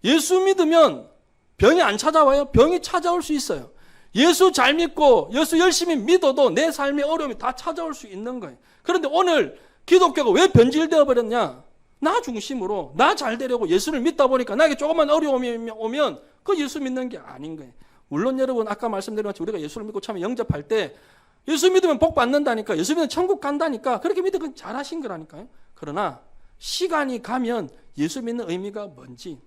예수 믿으면 병이 안 찾아와요? 병이 찾아올 수 있어요. 예수 잘 믿고 예수 열심히 믿어도 내 삶의 어려움이 다 찾아올 수 있는 거예요. 그런데 오늘 기독교가 왜 변질되어 버렸냐? 나 중심으로 나 잘 되려고 예수를 믿다 보니까 나에게 조금만 어려움이 오면 그 예수 믿는 게 아닌 거예요. 물론 여러분 아까 말씀드린 것처럼 우리가 예수를 믿고 처음에 영접할 때 예수 믿으면 복 받는다니까, 예수 믿으면 천국 간다니까 그렇게 믿으면 잘하신 거라니까요. 그러나 시간이 가면 예수 믿는 의미가 뭔지,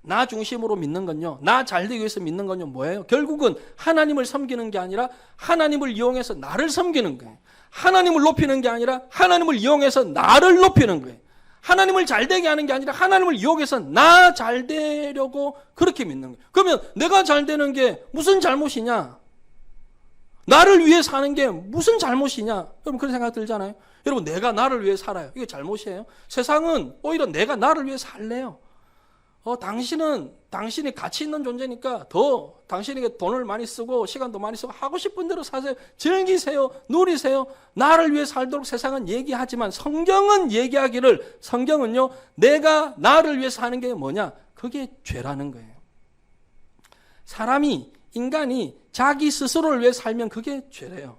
나 중심으로 믿는 건요, 나 잘 되기 위해서 믿는 건요 뭐예요? 결국은 하나님을 섬기는 게 아니라 하나님을 이용해서 나를 섬기는 거예요. 하나님을 높이는 게 아니라 하나님을 이용해서 나를 높이는 거예요. 하나님을 잘 되게 하는 게 아니라 하나님을 이용해서 나 잘 되려고 그렇게 믿는 거예요. 그러면 내가 잘 되는 게 무슨 잘못이냐? 나를 위해 사는 게 무슨 잘못이냐? 여러분 그런 생각 들잖아요. 여러분 내가 나를 위해 살아요. 이게 잘못이에요? 세상은 오히려 내가 나를 위해 살래요. 당신이 가치 있는 존재니까 더 당신에게 돈을 많이 쓰고 시간도 많이 쓰고 하고 싶은 대로 사세요. 즐기세요. 누리세요. 나를 위해 살도록 세상은 얘기하지만 성경은요 내가 나를 위해 사는 게 뭐냐? 그게 죄라는 거예요. 인간이 자기 스스로를 위해 살면 그게 죄래요.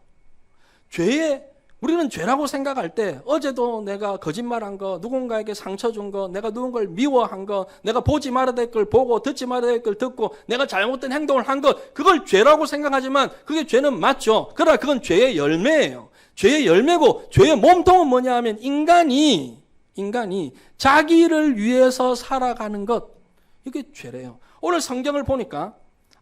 우리는 죄라고 생각할 때 어제도 내가 거짓말한 거, 누군가에게 상처 준 거, 내가 누군가를 미워한 거, 내가 보지 말아야 될 걸 보고 듣지 말아야 될 걸 듣고 내가 잘못된 행동을 한 거, 그걸 죄라고 생각하지만 그게 죄는 맞죠. 그러나 그건 죄의 열매예요. 죄의 열매고 죄의 몸통은 뭐냐 하면 인간이 자기를 위해서 살아가는 것, 이게 죄래요. 오늘 성경을 보니까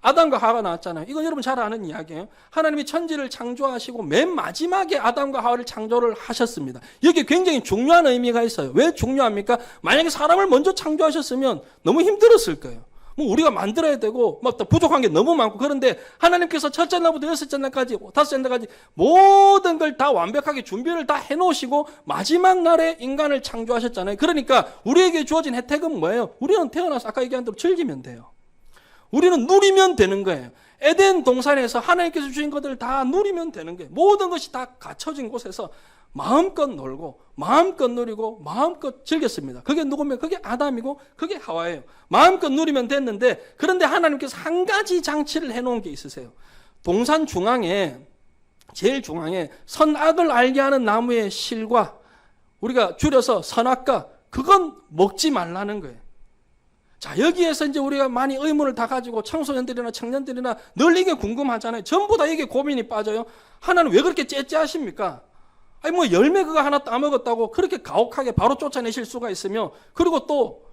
아담과 하와가 나왔잖아요. 이건 여러분 잘 아는 이야기예요. 하나님이 천지를 창조하시고 맨 마지막에 아담과 하와를 창조를 하셨습니다. 여기에 굉장히 중요한 의미가 있어요. 왜 중요합니까? 만약에 사람을 먼저 창조하셨으면 너무 힘들었을 거예요. 우리가 만들어야 되고 막 부족한 게 너무 많고, 그런데 하나님께서 첫째 날부터 여섯째 날까지, 다섯째 날까지 모든 걸 다 완벽하게 준비를 다 해놓으시고 마지막 날에 인간을 창조하셨잖아요. 그러니까 우리에게 주어진 혜택은 뭐예요? 우리는 태어나서 아까 얘기한 대로 즐기면 돼요. 우리는 누리면 되는 거예요. 에덴 동산에서 하나님께서 주신 것들을 다 누리면 되는 거예요. 모든 것이 다 갖춰진 곳에서 마음껏 놀고 마음껏 누리고 마음껏 즐겼습니다. 그게 누구면 그게 아담이고 그게 하와예요. 마음껏 누리면 됐는데, 그런데 하나님께서 한 가지 장치를 해놓은 게 있으세요. 동산 중앙에, 제일 중앙에 선악을 알게 하는 나무의 실과, 우리가 줄여서 선악과, 그건 먹지 말라는 거예요. 자, 여기에서 이제 우리가 많이 의문을 다 가지고 청소년들이나 청년들이나 늘 이게 궁금하잖아요. 전부 다 이게 고민이 빠져요. 하나는 왜 그렇게 째째하십니까? 열매 그거 하나 따먹었다고 그렇게 가혹하게 바로 쫓아내실 수가 있으며, 그리고 또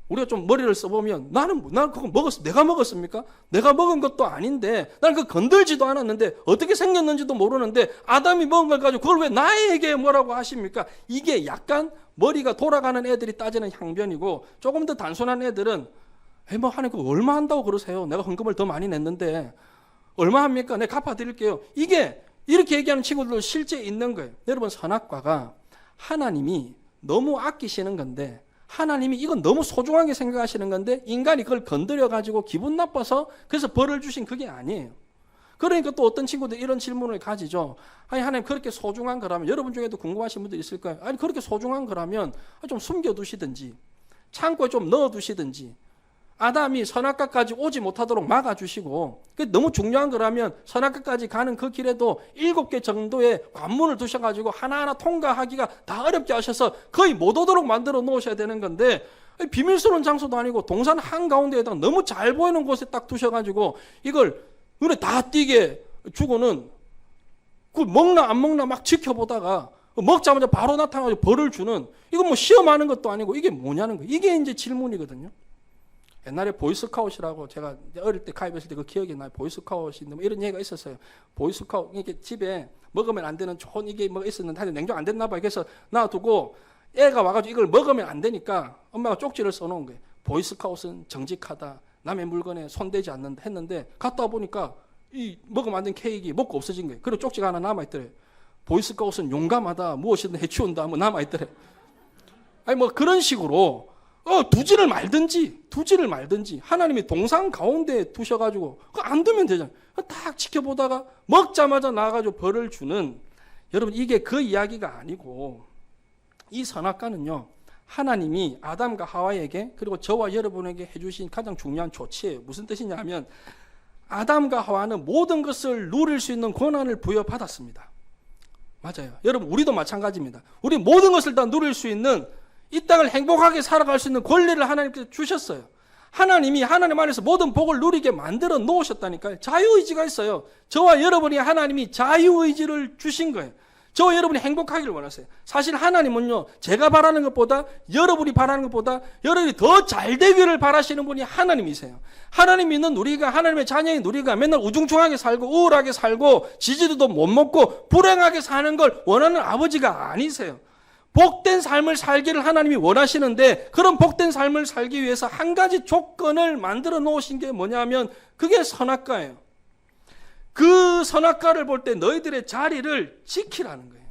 우리가 좀 머리를 써보면 나는 그거 내가 먹었습니까? 내가 먹은 것도 아닌데, 나는 그거 건들지도 않았는데, 어떻게 생겼는지도 모르는데 아담이 먹은 걸 가지고 그걸 왜 나에게 뭐라고 하십니까? 이게 약간 머리가 돌아가는 애들이 따지는 향변이고, 조금 더 단순한 애들은 하나님 그거 얼마 한다고 그러세요? 내가 헌금을 더 많이 냈는데 얼마 합니까? 내가 갚아드릴게요. 이게 이렇게 얘기하는 친구들도 실제 있는 거예요. 여러분, 선악과가 하나님이 너무 아끼시는 건데, 하나님이 이건 너무 소중하게 생각하시는 건데 인간이 그걸 건드려가지고 기분 나빠서 그래서 벌을 주신 그게 아니에요. 그러니까 또 어떤 친구들 이런 질문을 가지죠. 하나님 그렇게 소중한 거라면, 여러분 중에도 궁금하신 분들 있을 거예요. 그렇게 소중한 거라면 좀 숨겨두시든지 창고에 좀 넣어두시든지 아담이 선악과까지 오지 못하도록 막아주시고, 너무 중요한 거라면 선악과까지 가는 그 길에도 7개 정도의 관문을 두셔가지고 하나하나 통과하기가 다 어렵게 하셔서 거의 못 오도록 만들어 놓으셔야 되는 건데, 비밀스러운 장소도 아니고 동산 한가운데에다가 너무 잘 보이는 곳에 딱 두셔가지고 이걸 눈에 다 띄게 주고는 그 먹나 안 먹나 막 지켜보다가 먹자마자 바로 나타나가지고 벌을 주는, 이거 뭐 시험하는 것도 아니고 이게 뭐냐는 거예요. 이게 이제 질문이거든요. 옛날에 보이스카웃이라고 제가 어릴 때 가입했을 때 그 기억이 나요. 보이스카웃인데 뭐 이런 얘기가 있었어요. 보이스카웃, 이게 집에 먹으면 안 되는 좋은 이게 뭐 있었는데 하여튼 냉장 안 됐나 봐요. 그래서 놔두고 애가 와가지고 이걸 먹으면 안 되니까 엄마가 쪽지를 써놓은 거예요. 보이스카웃은 정직하다. 남의 물건에 손대지 않는다 했는데 갔다 와보니까 이 먹으면 안 된 케이크 먹고 없어진 거예요. 그리고 쪽지가 하나 남아있더래요. 보이스카웃은 용감하다. 무엇이든 해치운다. 뭐 남아있더래요. 아니 뭐 그런 식으로 두지를 말든지 하나님이 동산 가운데 두셔가지고 안 두면 되잖아요. 딱 지켜보다가 먹자마자 나와가지고 벌을 주는, 여러분 이게 그 이야기가 아니고, 이 선악과는요 하나님이 아담과 하와에게 그리고 저와 여러분에게 해주신 가장 중요한 조치예요. 무슨 뜻이냐 하면 아담과 하와는 모든 것을 누릴 수 있는 권한을 부여받았습니다. 맞아요. 여러분 우리도 마찬가지입니다. 우리 모든 것을 다 누릴 수 있는, 이 땅을 행복하게 살아갈 수 있는 권리를 하나님께서 주셨어요. 하나님이 하나님 안에서 모든 복을 누리게 만들어 놓으셨다니까요. 자유의지가 있어요. 저와 여러분이 하나님이 자유의지를 주신 거예요. 저와 여러분이 행복하기를 원하세요. 사실 하나님은요, 제가 바라는 것보다, 여러분이 바라는 것보다 여러분이 더 잘 되기를 바라시는 분이 하나님이세요. 하나님 믿는 우리가, 하나님의 자녀인 우리가 맨날 우중충하게 살고 우울하게 살고 지지도도 못 먹고 불행하게 사는 걸 원하는 아버지가 아니세요. 복된 삶을 살기를 하나님이 원하시는데, 그런 복된 삶을 살기 위해서 한 가지 조건을 만들어 놓으신 게 뭐냐면 그게 선악과예요. 그 선악과를 볼 때 너희들의 자리를 지키라는 거예요.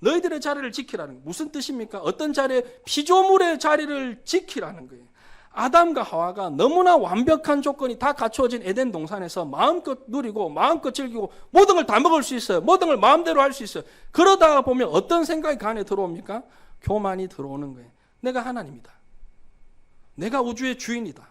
너희들의 자리를 지키라는 거예요. 무슨 뜻입니까? 어떤 자리에? 피조물의 자리를 지키라는 거예요. 아담과 하와가 너무나 완벽한 조건이 다 갖추어진 에덴 동산에서 마음껏 누리고 마음껏 즐기고 모든 걸 다 먹을 수 있어요. 모든 걸 마음대로 할 수 있어요. 그러다가 보면 어떤 생각이 그 안에 들어옵니까? 교만이 들어오는 거예요. 내가 하나님이다. 내가 우주의 주인이다.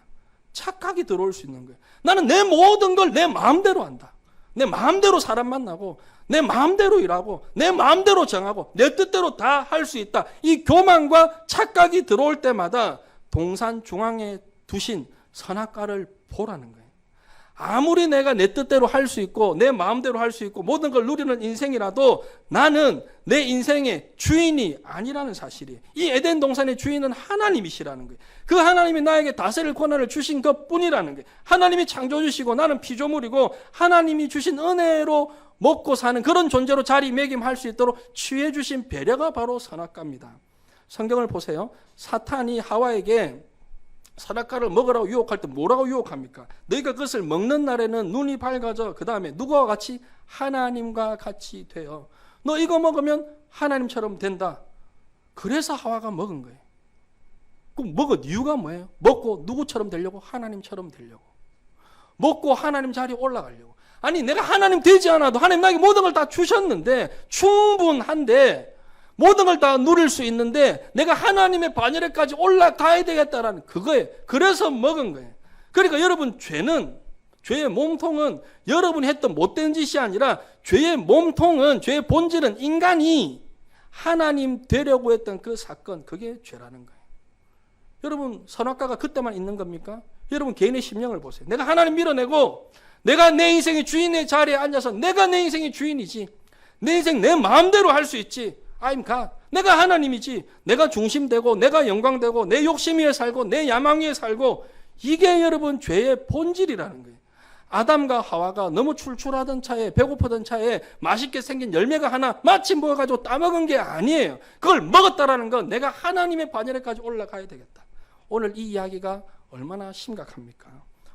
착각이 들어올 수 있는 거예요. 나는 내 모든 걸 내 마음대로 한다. 내 마음대로 사람 만나고 내 마음대로 일하고 내 마음대로 정하고 내 뜻대로 다 할 수 있다. 이 교만과 착각이 들어올 때마다 동산 중앙에 두신 선악과를 보라는 거예요. 아무리 내가 내 뜻대로 할 수 있고 내 마음대로 할 수 있고 모든 걸 누리는 인생이라도 나는 내 인생의 주인이 아니라는 사실이에요. 이 에덴 동산의 주인은 하나님이시라는 거예요. 그 하나님이 나에게 다스릴 권한을 주신 것뿐이라는 거예요. 하나님이 창조주시고 나는 피조물이고 하나님이 주신 은혜로 먹고 사는 그런 존재로 자리매김할 수 있도록 취해 주신 배려가 바로 선악과입니다. 성경을 보세요. 사탄이 하와에게 선악과를 먹으라고 유혹할 때 뭐라고 유혹합니까? 너희가 그것을 먹는 날에는 눈이 밝아져 그 다음에 누구와 같이? 하나님과 같이 되어 너 이거 먹으면 하나님처럼 된다. 그래서 하와가 먹은 거예요. 그럼 먹은 이유가 뭐예요? 먹고 누구처럼 되려고? 하나님처럼 되려고. 먹고 하나님 자리에 올라가려고. 아니 내가 하나님 되지 않아도 하나님 나에게 모든 걸 다 주셨는데 충분한데 모든 걸 다 누릴 수 있는데 내가 하나님의 반열에까지 올라가야 되겠다라는 그거예요. 그래서 먹은 거예요. 그러니까 여러분 죄의 몸통은 여러분이 했던 못된 짓이 아니라 죄의 몸통은 죄의 본질은 인간이 하나님 되려고 했던 그 사건, 그게 죄라는 거예요. 여러분 선악과가 그때만 있는 겁니까? 여러분 개인의 심령을 보세요. 내가 하나님 밀어내고 내가 내 인생의 주인의 자리에 앉아서 내가 내 인생의 주인이지, 내 인생 내 마음대로 할 수 있지, I'm God. 내가 하나님이지. 내가 중심되고 내가 영광되고 내 욕심 위에 살고 내 야망 위에 살고, 이게 여러분 죄의 본질이라는 거예요. 아담과 하와가 너무 출출하던 차에 배고프던 차에 맛있게 생긴 열매가 하나 마침 보여가지고 따먹은 게 아니에요. 그걸 먹었다라는 건 내가 하나님의 반열에까지 올라가야 되겠다. 오늘 이 이야기가 얼마나 심각합니까?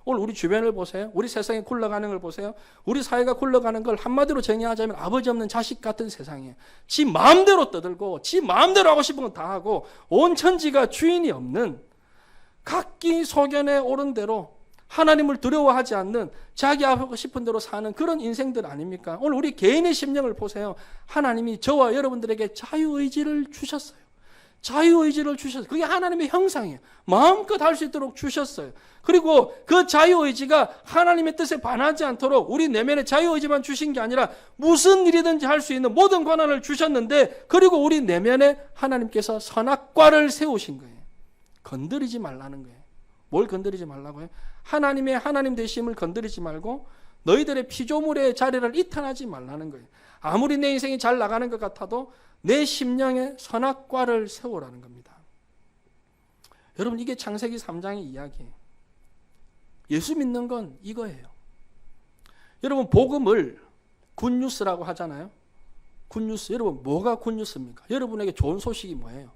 오늘 우리 주변을 보세요. 우리 세상이 굴러가는 걸 보세요. 우리 사회가 굴러가는 걸 한마디로 정의하자면 아버지 없는 자식 같은 세상이에요. 지 마음대로 떠들고 지 마음대로 하고 싶은 건 다 하고 온 천지가 주인이 없는, 각기 소견에 오른 대로 하나님을 두려워하지 않는, 자기 하고 싶은 대로 사는 그런 인생들 아닙니까? 오늘 우리 개인의 심령을 보세요. 하나님이 저와 여러분들에게 자유의지를 주셨어요. 자유의지를 주셨어요. 그게 하나님의 형상이에요. 마음껏 할 수 있도록 주셨어요. 그리고 그 자유의지가 하나님의 뜻에 반하지 않도록 우리 내면에 자유의지만 주신 게 아니라 무슨 일이든지 할 수 있는 모든 권한을 주셨는데, 그리고 우리 내면에 하나님께서 선악과를 세우신 거예요. 건드리지 말라는 거예요. 뭘 건드리지 말라고요? 하나님의 하나님 되심을 건드리지 말고 너희들의 피조물의 자리를 이탈하지 말라는 거예요. 아무리 내 인생이 잘 나가는 것 같아도 내 심령에 선악과를 세우라는 겁니다. 여러분, 이게 창세기 3장의 이야기예요. 예수 믿는 건 이거예요. 여러분, 복음을 굿뉴스라고 하잖아요. 굿뉴스. 여러분, 뭐가 굿뉴스입니까? 여러분에게 좋은 소식이 뭐예요?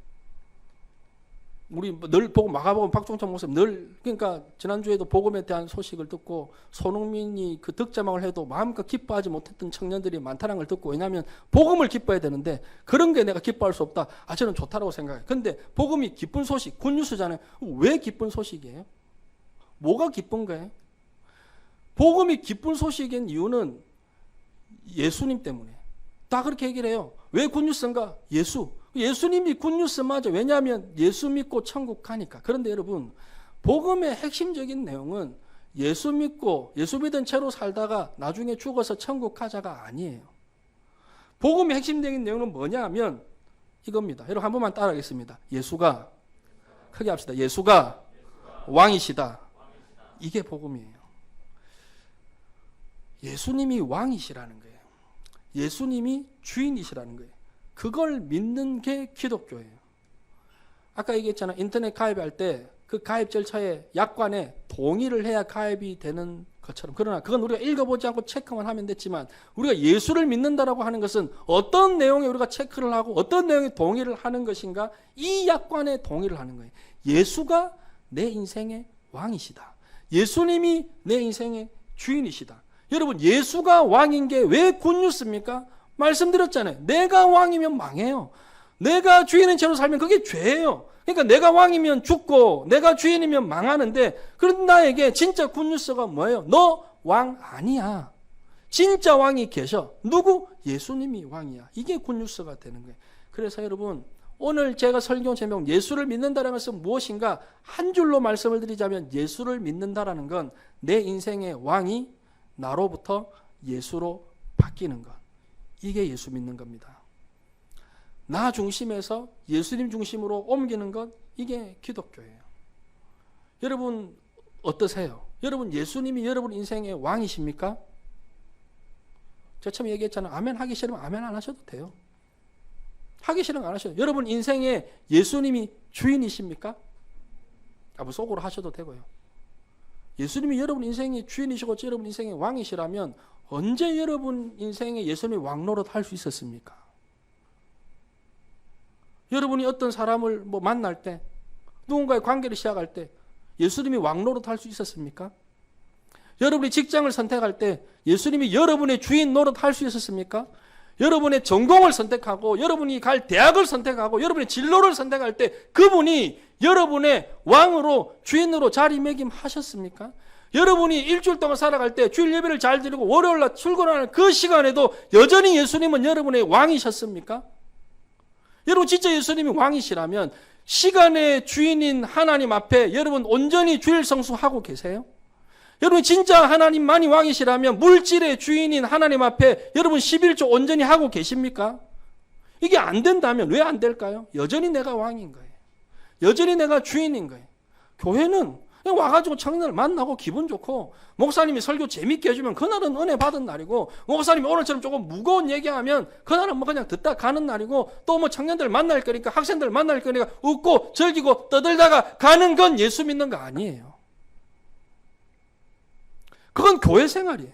우리 늘 보고 마가복음 박종천 목사님 늘, 그러니까 지난주에도 복음에 대한 소식을 듣고 손흥민이 그 득점왕을 해도 마음껏 기뻐하지 못했던 청년들이 많다는 걸 듣고, 왜냐하면 복음을 기뻐해야 되는데 그런 게 내가 기뻐할 수 없다. 저는 좋다라고 생각해요. 근데 복음이 기쁜 소식, 굿뉴스잖아요. 왜 기쁜 소식이에요? 뭐가 기쁜 거예요? 복음이 기쁜 소식인 이유는 예수님 때문에. 다 그렇게 얘기를 해요. 왜 굿뉴스인가? 예수님이 굿뉴스 맞아. 왜냐하면 예수 믿고 천국 가니까. 그런데 여러분, 복음의 핵심적인 내용은 예수 믿고 예수 믿은 채로 살다가 나중에 죽어서 천국 가자가 아니에요. 복음의 핵심적인 내용은 뭐냐 하면 이겁니다. 여러분 한 번만 따라하겠습니다. 예수가, 크게 합시다. 예수가 왕이시다. 이게 복음이에요. 예수님이 왕이시라는 거예요. 예수님이 주인이시라는 거예요. 그걸 믿는 게 기독교예요. 아까 얘기했잖아. 인터넷 가입할 때 그 가입 절차에 약관에 동의를 해야 가입이 되는 것처럼. 그러나 그건 우리가 읽어보지 않고 체크만 하면 됐지만, 우리가 예수를 믿는다라고 하는 것은 어떤 내용에 우리가 체크를 하고 어떤 내용에 동의를 하는 것인가, 이 약관에 동의를 하는 거예요. 예수가 내 인생의 왕이시다. 예수님이 내 인생의 주인이시다. 여러분, 예수가 왕인 게 왜 굿뉴스입니까? 말씀드렸잖아요. 내가 왕이면 망해요. 내가 주인인 채로 살면 그게 죄예요. 그러니까 내가 왕이면 죽고 내가 주인이면 망하는데, 그런 나에게 진짜 굿뉴스가 뭐예요? 너 왕 아니야. 진짜 왕이 계셔. 누구? 예수님이 왕이야. 이게 굿뉴스가 되는 거예요. 그래서 여러분, 오늘 제가 설교 제목 예수를 믿는다는 것은 무엇인가? 한 줄로 말씀을 드리자면, 예수를 믿는다라는 건 내 인생의 왕이 나로부터 예수로 바뀌는 것. 이게 예수 믿는 겁니다. 나 중심에서 예수님 중심으로 옮기는 것, 이게 기독교예요. 여러분 어떠세요? 여러분 예수님이 여러분 인생의 왕이십니까? 제가 처음에 얘기했잖아요. 아멘 하기 싫으면 아멘 안 하셔도 돼요. 하기 싫으면 안 하셔도 돼요. 여러분 인생에 예수님이 주인이십니까? 뭐 속으로 하셔도 되고요. 예수님이 여러분 인생의 주인이시고 여러분 인생의 왕이시라면 언제 여러분 인생에 예수님이 왕노릇 할 수 있었습니까? 여러분이 어떤 사람을 만날 때, 누군가의 관계를 시작할 때 예수님이 왕노릇 할 수 있었습니까? 여러분이 직장을 선택할 때 예수님이 여러분의 주인 노릇 할 수 있었습니까? 여러분의 전공을 선택하고 여러분이 갈 대학을 선택하고 여러분의 진로를 선택할 때 그분이 여러분의 왕으로 주인으로 자리매김하셨습니까? 여러분이 일주일 동안 살아갈 때 주일 예배를 잘 드리고 월요일날 출근하는 그 시간에도 여전히 예수님은 여러분의 왕이셨습니까? 여러분 진짜 예수님이 왕이시라면 시간의 주인인 하나님 앞에 여러분 온전히 주일 성수하고 계세요? 여러분 진짜 하나님만이 왕이시라면 물질의 주인인 하나님 앞에 여러분 11조 온전히 하고 계십니까? 이게 안 된다면 왜 안 될까요? 여전히 내가 왕인 거예요. 여전히 내가 주인인 거예요. 교회는 그냥 와가지고 청년을 만나고 기분 좋고, 목사님이 설교 재밌게 해주면 그날은 은혜 받은 날이고, 목사님이 오늘처럼 조금 무거운 얘기하면 그날은 그냥 듣다 가는 날이고, 또 청년들 만날 거니까, 학생들 만날 거니까 웃고 즐기고 떠들다가 가는 건 예수 믿는 거 아니에요. 그건 교회 생활이에요.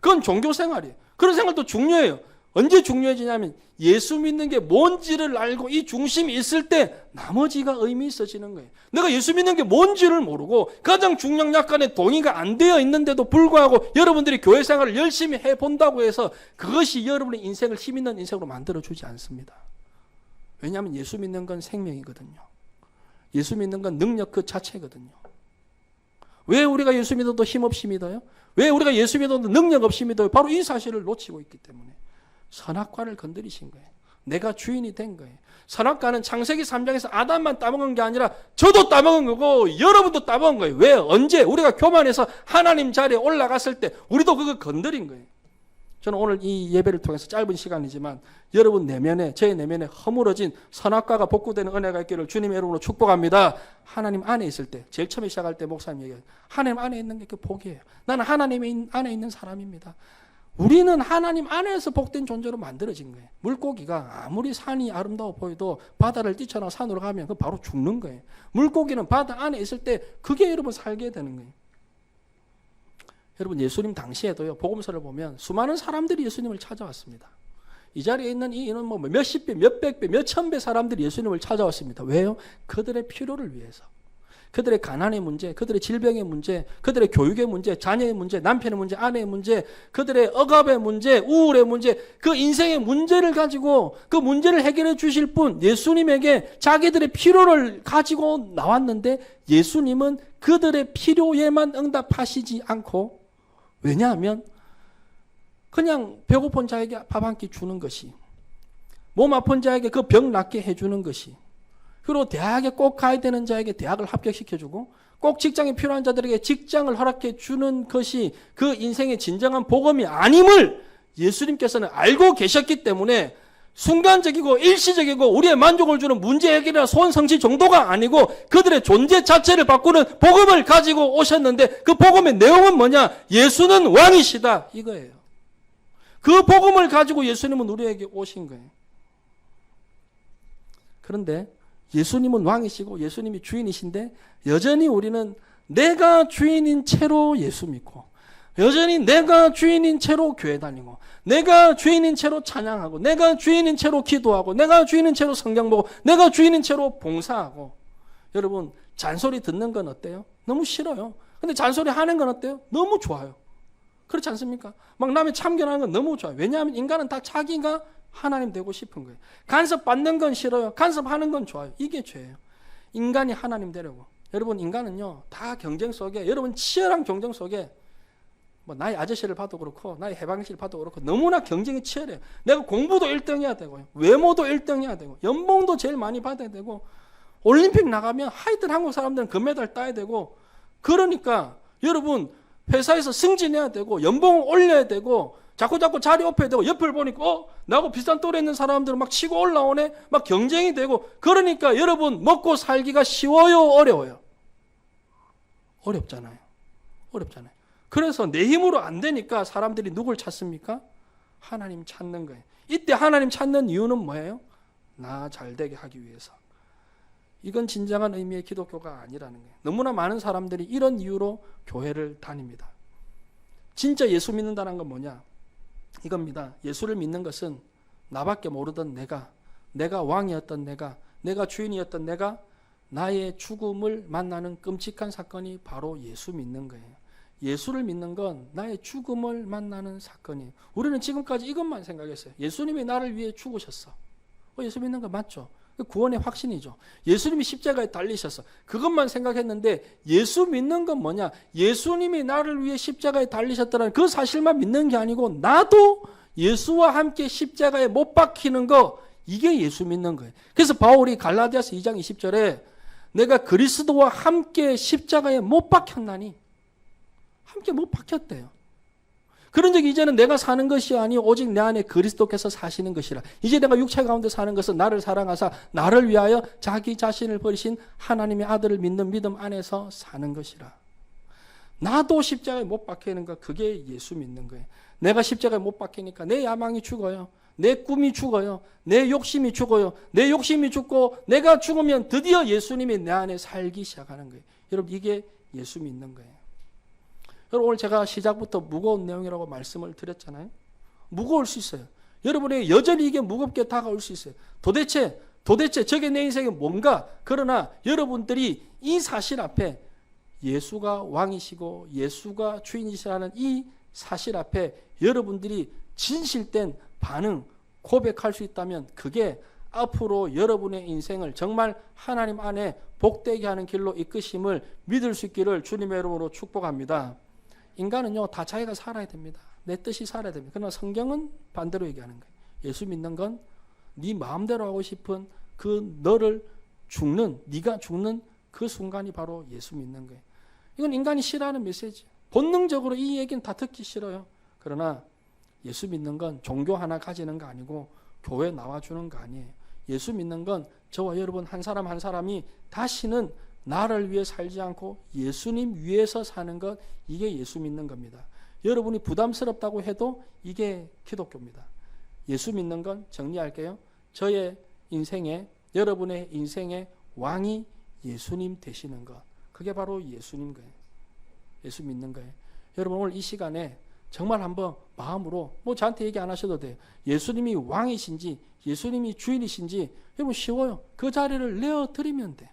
그건 종교 생활이에요. 그런 생활도 중요해요. 언제 중요해지냐면 예수 믿는 게 뭔지를 알고 이 중심이 있을 때 나머지가 의미 있어지는 거예요. 내가 예수 믿는 게 뭔지를 모르고 가장 중요한 약간의 동의가 안 되어 있는데도 불구하고 여러분들이 교회 생활을 열심히 해본다고 해서 그것이 여러분의 인생을 힘있는 인생으로 만들어주지 않습니다. 왜냐하면 예수 믿는 건 생명이거든요. 예수 믿는 건 능력 그 자체거든요. 왜 우리가 예수 믿어도 힘없이 믿어요? 왜 우리가 예수 믿어도 능력 없이 믿어요? 바로 이 사실을 놓치고 있기 때문에. 선악과를 건드리신 거예요. 내가 주인이 된 거예요. 선악과는 창세기 3장에서 아담만 따먹은 게 아니라 저도 따먹은 거고 여러분도 따먹은 거예요. 왜? 언제? 우리가 교만해서 하나님 자리에 올라갔을 때 우리도 그거 건드린 거예요. 저는 오늘 이 예배를 통해서 짧은 시간이지만 여러분 내면에, 제 내면에 허물어진 선악과가 복구되는 은혜가 있기를 주님의 이름으로 축복합니다. 하나님 안에 있을 때, 제일 처음에 시작할 때 목사님 얘기해요. 하나님 안에 있는 게 그 복이에요. 나는 하나님 안에 있는 사람입니다. 우리는 하나님 안에서 복된 존재로 만들어진 거예요. 물고기가 아무리 산이 아름다워 보여도 바다를 뛰쳐나가 산으로 가면 그 바로 죽는 거예요. 물고기는 바다 안에 있을 때 그게 여러분 살게 되는 거예요. 여러분 예수님 당시에도요, 복음서를 보면 수많은 사람들이 예수님을 찾아왔습니다. 이 자리에 있는 이는 뭐 몇십 배, 몇백 배, 몇천 배 사람들이 예수님을 찾아왔습니다. 왜요? 그들의 필요를 위해서. 그들의 가난의 문제, 그들의 질병의 문제, 그들의 교육의 문제, 자녀의 문제, 남편의 문제, 아내의 문제, 그들의 억압의 문제, 우울의 문제, 그 인생의 문제를 가지고 그 문제를 해결해 주실 분 예수님에게 자기들의 필요를 가지고 나왔는데 예수님은 그들의 필요에만 응답하시지 않고, 왜냐하면 그냥 배고픈 자에게 밥 한 끼 주는 것이, 몸 아픈 자에게 그 병 낫게 해주는 것이, 그리고 대학에 꼭 가야 되는 자에게 대학을 합격시켜주고 꼭 직장이 필요한 자들에게 직장을 허락해 주는 것이 그 인생의 진정한 복음이 아님을 예수님께서는 알고 계셨기 때문에 순간적이고 일시적이고 우리의 만족을 주는 문제 해결이나 소원 성취 정도가 아니고 그들의 존재 자체를 바꾸는 복음을 가지고 오셨는데, 그 복음의 내용은 뭐냐? 예수는 왕이시다, 이거예요. 그 복음을 가지고 예수님은 우리에게 오신 거예요. 그런데 예수님은 왕이시고 예수님이 주인이신데 여전히 우리는 내가 주인인 채로 예수 믿고, 여전히 내가 주인인 채로 교회 다니고, 내가 주인인 채로 찬양하고, 내가 주인인 채로 기도하고, 내가 주인인 채로 성경 보고, 내가 주인인 채로 봉사하고. 여러분 잔소리 듣는 건 어때요? 너무 싫어요. 근데 잔소리 하는 건 어때요? 너무 좋아요. 그렇지 않습니까? 막 남의 참견하는 건 너무 좋아요. 왜냐하면 인간은 다 자기가 하나님 되고 싶은 거예요. 간섭받는 건 싫어요. 간섭하는 건 좋아요. 이게 죄예요. 인간이 하나님 되려고. 여러분 인간은요 다 경쟁 속에, 여러분 치열한 경쟁 속에, 뭐 나의 아저씨를 봐도 그렇고 나의 해방실을 봐도 그렇고 너무나 경쟁이 치열해요. 내가 공부도 1등 해야 되고요, 외모도 1등 해야 되고, 연봉도 제일 많이 받아야 되고, 올림픽 나가면 하여튼 한국 사람들은 금메달 따야 되고, 그러니까 여러분 회사에서 승진해야 되고 연봉을 올려야 되고 자꾸 자리 업혀야 되고, 옆을 보니까 나하고 비슷한 또래 있는 사람들은 막 치고 올라오네, 막 경쟁이 되고. 그러니까 여러분 먹고 살기가 쉬워요, 어려워요? 어렵잖아요. 어렵잖아요. 그래서 내 힘으로 안 되니까 사람들이 누굴 찾습니까? 하나님 찾는 거예요. 이때 하나님 찾는 이유는 뭐예요? 나 잘되게 하기 위해서. 이건 진정한 의미의 기독교가 아니라는 거예요. 너무나 많은 사람들이 이런 이유로 교회를 다닙니다. 진짜 예수 믿는다는 건 뭐냐? 이겁니다. 예수를 믿는 것은 나밖에 모르던 내가 왕이었던 내가 주인이었던 내가 나의 죽음을 만나는 끔찍한 사건이 바로 예수 믿는 거예요. 예수를 믿는 건 나의 죽음을 만나는 사건이에요. 우리는 지금까지 이것만 생각했어요. 예수님이 나를 위해 죽으셨어. 예수 믿는 거 맞죠? 구원의 확신이죠. 예수님이 십자가에 달리셨어. 그것만 생각했는데 예수 믿는 건 뭐냐? 예수님이 나를 위해 십자가에 달리셨다는 그 사실만 믿는 게 아니고 나도 예수와 함께 십자가에 못 박히는 거, 이게 예수 믿는 거예요. 그래서 바울이 갈라디아서 2장 20절에 내가 그리스도와 함께 십자가에 못 박혔나니, 함께 못 박혔대요. 그런즉 이제는 내가 사는 것이 아니 오직 내 안에 그리스도께서 사시는 것이라. 이제 내가 육체 가운데 사는 것은 나를 사랑하사 나를 위하여 자기 자신을 버리신 하나님의 아들을 믿는 믿음 안에서 사는 것이라. 나도 십자가에 못 박히는 것, 그게 예수 믿는 거예요. 내가 십자가에 못 박히니까 내 야망이 죽어요. 내 꿈이 죽어요. 내 욕심이 죽어요. 내 욕심이 죽고 내가 죽으면 드디어 예수님이 내 안에 살기 시작하는 거예요. 여러분 이게 예수 믿는 거예요. 여러분 오늘 제가 시작부터 무거운 내용이라고 말씀을 드렸잖아요. 무거울 수 있어요. 여러분에게 여전히 이게 무겁게 다가올 수 있어요. 도대체 저게 내 인생에 뭔가. 그러나 여러분들이 이 사실 앞에 예수가 왕이시고 예수가 주인이시라는 이 사실 앞에 여러분들이 진실된 반응, 고백할 수 있다면 그게 앞으로 여러분의 인생을 정말 하나님 안에 복되게 하는 길로 이끄심을 믿을 수 있기를 주님의 이름으로 축복합니다. 인간은요 다 자기가 살아야 됩니다. 내 뜻이 살아야 됩니다. 그러나 성경은 반대로 얘기하는 거예요. 예수 믿는 건 네 마음대로 하고 싶은 그 너를 죽는, 네가 죽는 그 순간이 바로 예수 믿는 거예요. 이건 인간이 싫어하는 메시지. 본능적으로 이 얘기는 다 듣기 싫어요. 그러나 예수 믿는 건 종교 하나 가지는 거 아니고 교회 나와주는 거 아니에요. 예수 믿는 건 저와 여러분 한 사람 한 사람이 다시는 나를 위해 살지 않고 예수님 위해서 사는 것, 이게 예수 믿는 겁니다. 여러분이 부담스럽다고 해도 이게 기독교입니다. 예수 믿는 건 정리할게요. 저의 인생에, 여러분의 인생의 왕이 예수님 되시는 것, 그게 바로 예수님 거예요. 예수 믿는 거예요. 여러분 오늘 이 시간에 정말 한번 마음으로, 저한테 얘기 안 하셔도 돼요. 예수님이 왕이신지 예수님이 주인이신지 여러분 쉬워요. 그 자리를 내어드리면 돼요.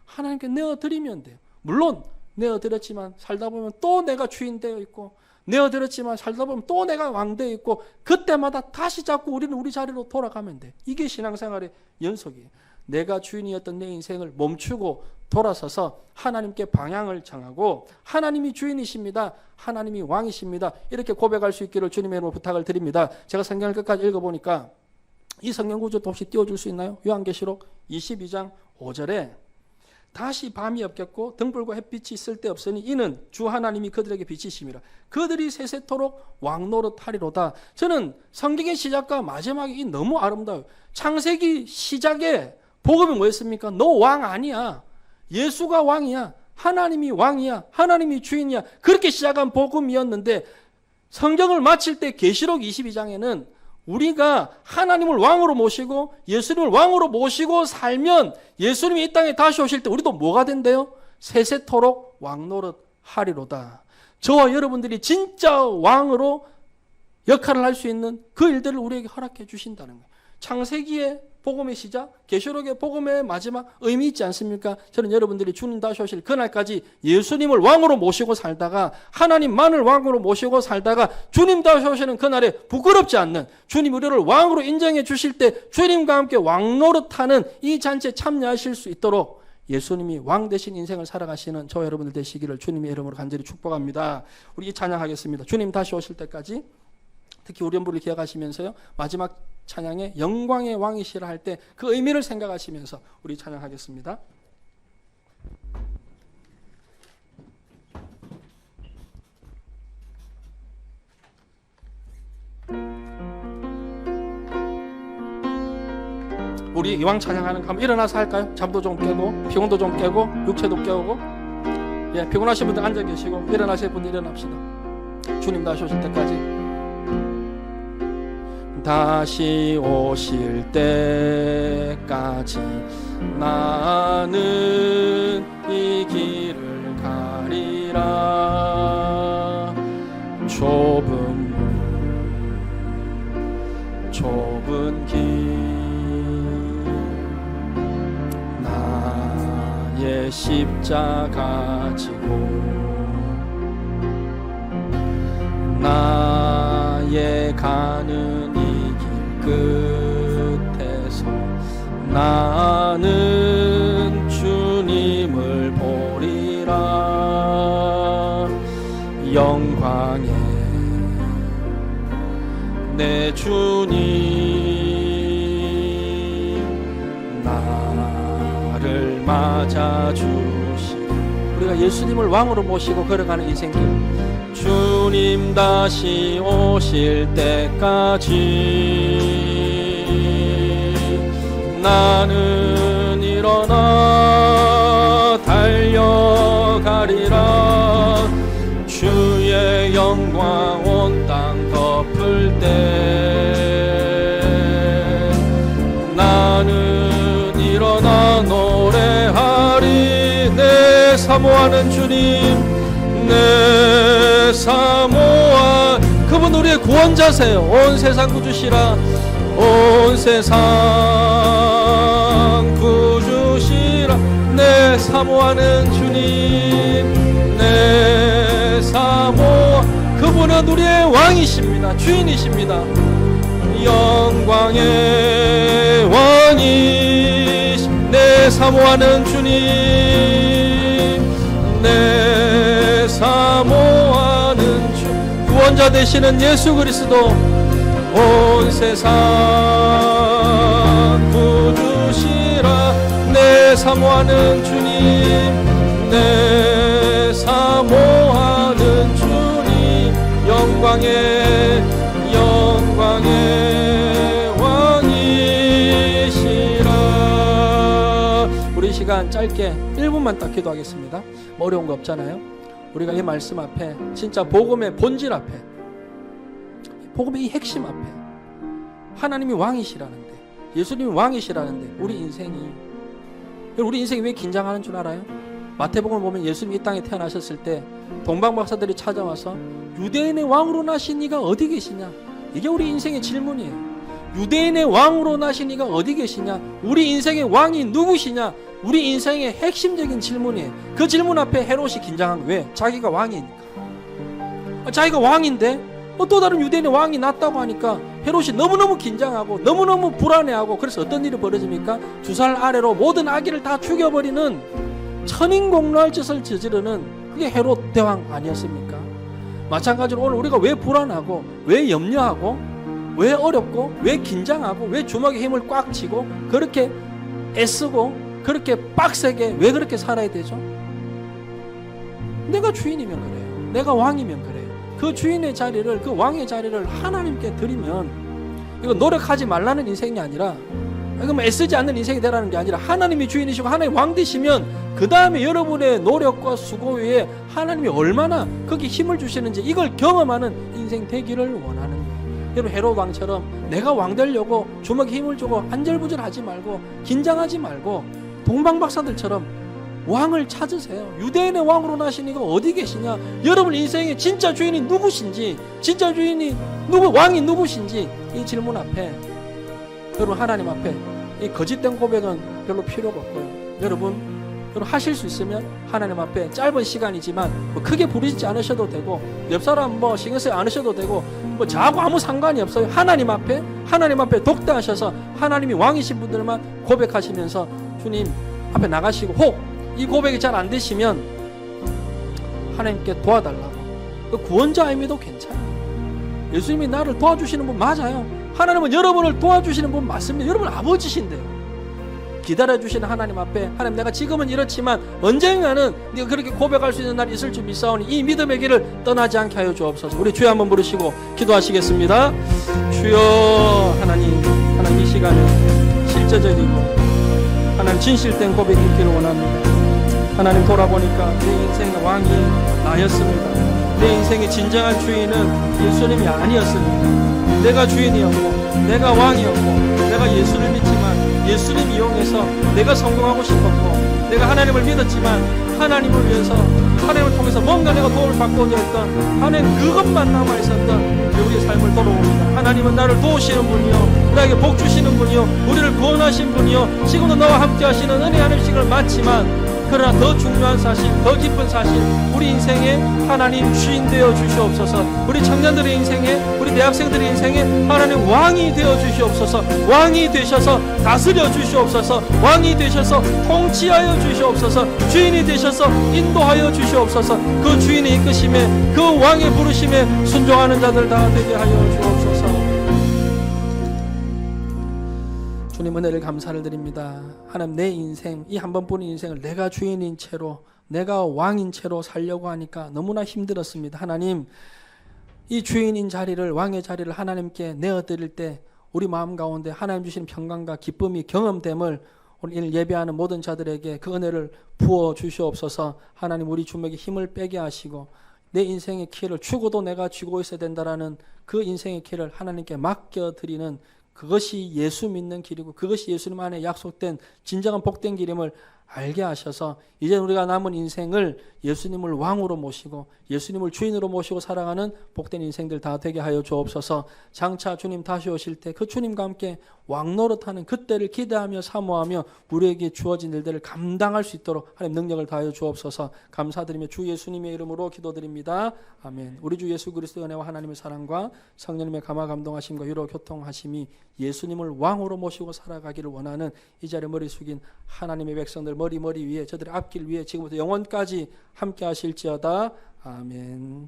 하나님께 내어드리면 돼요. 물론 내어드렸지만 살다 보면 또 내가 주인 되어 있고, 내어드렸지만 살다 보면 또 내가 왕 되어 있고, 그때마다 다시 자꾸 우리는 우리 자리로 돌아가면 돼. 이게 신앙생활의 연속이에요. 내가 주인이었던 내 인생을 멈추고 돌아서서 하나님께 방향을 정하고, 하나님이 주인이십니다, 하나님이 왕이십니다, 이렇게 고백할 수 있기를 주님의 이름으로 부탁을 드립니다. 제가 성경을 끝까지 읽어보니까 이 성경 구조도 혹시 띄워줄 수 있나요? 요한계시록 22장 5절에 다시 밤이 없겠고 등불과 햇빛이 쓸데없으니 이는 주 하나님이 그들에게 빛이심이라. 그들이 세세토록 왕노릇하리로다. 저는 성경의 시작과 마지막이 너무 아름다워요. 창세기 시작에 복음이 뭐였습니까? 너 왕 아니야. 예수가 왕이야. 하나님이 왕이야. 하나님이 주인이야. 그렇게 시작한 복음이었는데, 성경을 마칠 때 계시록 22장에는 우리가 하나님을 왕으로 모시고 예수님을 왕으로 모시고 살면 예수님이 이 땅에 다시 오실 때 우리도 뭐가 된대요? 세세토록 왕노릇 하리로다. 저와 여러분들이 진짜 왕으로 역할을 할 수 있는 그 일들을 우리에게 허락해 주신다는 거예요. 창세기의 복음의 시작, 계시록의 복음의 마지막 의미 있지 않습니까? 저는 여러분들이 주님 다시 오실 그날까지 예수님을 왕으로 모시고 살다가, 하나님만을 왕으로 모시고 살다가 주님 다시 오시는 그날에 부끄럽지 않는, 주님 우리를 왕으로 인정해 주실 때 주님과 함께 왕노릇하는 이 잔치에 참여하실 수 있도록 예수님이 왕 되신 인생을 살아가시는 저와 여러분들 되시기를 주님의 이름으로 간절히 축복합니다. 우리 찬양하겠습니다. 주님 다시 오실 때까지 특히 우리 연부를 기억하시면서요, 마지막 찬양에 영광의 왕이시라 할 때 그 의미를 생각하시면서 우리 찬양하겠습니다. 우리 이왕 찬양하는 거 한번 일어나서 할까요? 잠도 좀 깨고 피곤도 좀 깨고 육체도 깨우고, 피곤하신 분들 앉아 계시고 일어나실 분들 일어납시다. 주님 다시 오실 때까지. 다시 오실 때까지 나는 이 길을 가리라. 좁은 길 나의 십자가 지고 나의 가는 끝에서 나는 주님을 보리라. 영광에 내 주님 나를 맞아주시. 우리가 예수님을 왕으로 모시고 걸어가는 인생길, 주님 다시 오실 때까지 나는 일어나 달려가리라. 주의 영광 온 땅 덮을 때 나는 일어나 노래하리. 내 사모하는 주님, 내 사모한 그분 우리의 구원자세요. 온 세상 구주시라. 온 세상 구주시라. 내 사모하는 주님, 내 사모, 그분은 우리의 왕이십니다. 주인이십니다. 영광의 왕이 내 사모하는 주님, 내 사모하는 주, 구원자 되시는 예수 그리스도, 온 세상 사모하는 주님, 내 사모하는 주님, 영광의 왕이시라. 우리 시간 짧게 1분만 딱 기도하겠습니다. 뭐 어려운 거 없잖아요. 우리가 이 말씀 앞에, 진짜 복음의 본질 앞에, 복음의 이 핵심 앞에, 하나님이 왕이시라는데, 예수님이 왕이시라는데 우리 인생이 왜 긴장하는 줄 알아요? 마태복음을 보면 예수님이 이 땅에 태어나셨을 때 동방박사들이 찾아와서 유대인의 왕으로 나신 이가 어디 계시냐? 이게 우리 인생의 질문이에요. 유대인의 왕으로 나신 이가 어디 계시냐? 우리 인생의 왕이 누구시냐? 우리 인생의 핵심적인 질문이에요. 그 질문 앞에 헤롯이 긴장한 거예요. 왜? 자기가 왕이니까. 자기가 왕인데 또 다른 유대인의 왕이 났다고 하니까 헤롯이 너무너무 긴장하고 너무너무 불안해하고, 그래서 어떤 일이 벌어집니까? 2살 아래로 모든 아기를 다 죽여버리는 천인공노할 짓을 저지르는, 그게 헤롯 대왕 아니었습니까? 마찬가지로 오늘 우리가 왜 불안하고, 왜 염려하고, 왜 어렵고, 왜 긴장하고, 왜 주먹에 힘을 꽉 쥐고 그렇게 애쓰고 그렇게 빡세게 왜 그렇게 살아야 되죠? 내가 주인이면 그래요. 내가 왕이면 그래요. 그 주인의 자리를, 그 왕의 자리를 하나님께 드리면, 이거 노력하지 말라는 인생이 아니라, 이거 뭐 애쓰지 않는 인생이 되라는 게 아니라, 하나님이 주인이시고 하나님 왕 되시면 그 다음에 여러분의 노력과 수고 위에 하나님이 얼마나 거기 힘을 주시는지 이걸 경험하는 인생 되기를 원하는 거예요. 여러분, 헤롯 왕처럼 내가 왕 되려고 주먹에 힘을 주고 안절부절하지 말고 긴장하지 말고 동방박사들처럼 왕을 찾으세요. 유대인의 왕으로 나신 이가 어디 계시냐? 여러분 인생의 진짜 주인이 누구신지, 진짜 주인이 왕이 누구신지, 이 질문 앞에, 여러분 하나님 앞에 이 거짓된 고백은 별로 필요가 없고요. 여러분 하실 수 있으면 하나님 앞에 짧은 시간이지만 뭐 크게 부르지 않으셔도 되고, 옆 사람 뭐 신경 쓰지 않으셔도 되고, 뭐 저하고 아무 상관이 없어요. 하나님 앞에 독대하셔서 하나님이 왕이신 분들만 고백하시면서 주님 앞에 나가시고, 혹 이 고백이 잘 안 되시면 하나님께 도와달라고, 그 구원자 의미도 괜찮아요. 예수님이 나를 도와주시는 분 맞아요. 하나님은 여러분을 도와주시는 분 맞습니다. 여러분 아버지신데요. 기다려주시는 하나님 앞에, 하나님 내가 지금은 이렇지만 언젠가는 네가 그렇게 고백할 수 있는 날이 있을 줄 믿사오니 이 믿음의 길을 떠나지 않게 하여 주옵소서. 우리 주여 한번 부르시고 기도하시겠습니다. 주여, 하나님 이 시간에 실제적이고 하나님 진실된 고백이 있기를 원합니다. 하나님 돌아보니까 내 인생의 왕이 나였습니다. 내 인생의 진정한 주인은 예수님이 아니었습니다. 내가 주인이었고 내가 왕이었고 내가 예수를 믿지만 예수님 이용해서 내가 성공하고 싶었고, 내가 하나님을 믿었지만 하나님을 위해서, 하나님을 통해서 뭔가 내가 도움을 받고자 했던, 하나님 그것만 남아있었던 우리의 삶을 돌아봅니다. 하나님은 나를 도우시는 분이요, 나에게 복 주시는 분이요, 우리를 구원하신 분이요, 지금도 나와 함께 하시는 은혜 하나님씩을 맞지만, 그러나 더 중요한 사실, 더 깊은 사실, 우리 인생에 하나님 주인 되어 주시옵소서. 우리 청년들의 인생에, 우리 대학생들의 인생에 하나님 왕이 되어 주시옵소서. 왕이 되셔서 다스려 주시옵소서. 왕이 되셔서 통치하여 주시옵소서. 주인이 되셔서 인도하여 주시옵소서. 그 주인의 이끄심에, 그 왕의 부르심에 순종하는 자들 다 되게 하여 주옵소서. 주님 은혜를 감사를 드립니다. 하나님, 내 인생, 이 한 번뿐인 인생을 내가 주인인 채로, 내가 왕인 채로 살려고 하니까 너무나 힘들었습니다. 하나님, 이 주인인 자리를, 왕의 자리를 하나님께 내어드릴 때 우리 마음 가운데 하나님 주시는 평강과 기쁨이 경험됨을 오늘 예배하는 모든 자들에게 그 은혜를 부어 주시옵소서. 하나님, 우리 주먹에 힘을 빼게 하시고 내 인생의 키를, 죽어도 내가 쥐고 있어야 된다라는 그 인생의 키를 하나님께 맡겨드리는, 그것이 예수 믿는 길이고 그것이 예수님 안에 약속된 진정한 복된 길임을 알게 하셔서 이제 우리가 남은 인생을 예수님을 왕으로 모시고 예수님을 주인으로 모시고 살아가는 복된 인생들 다 되게 하여 주옵소서. 장차 주님 다시 오실 때 그 주님과 함께 왕노릇하는 그때를 기대하며 사모하며 우리에게 주어진 일들을 감당할 수 있도록 하나님 능력을 다하여 주옵소서. 감사드리며 주 예수님의 이름으로 기도드립니다. 아멘. 우리 주 예수 그리스도의 은혜와 하나님의 사랑과 성령님의 감화 감동하심과 위로 교통하심이 예수님을 왕으로 모시고 살아가기를 원하는 이 자리에 머리 숙인 하나님의 백성들 머리 위에, 저들의 앞길 위에 지금부터 영원까지 함께 하실지어다. 아멘.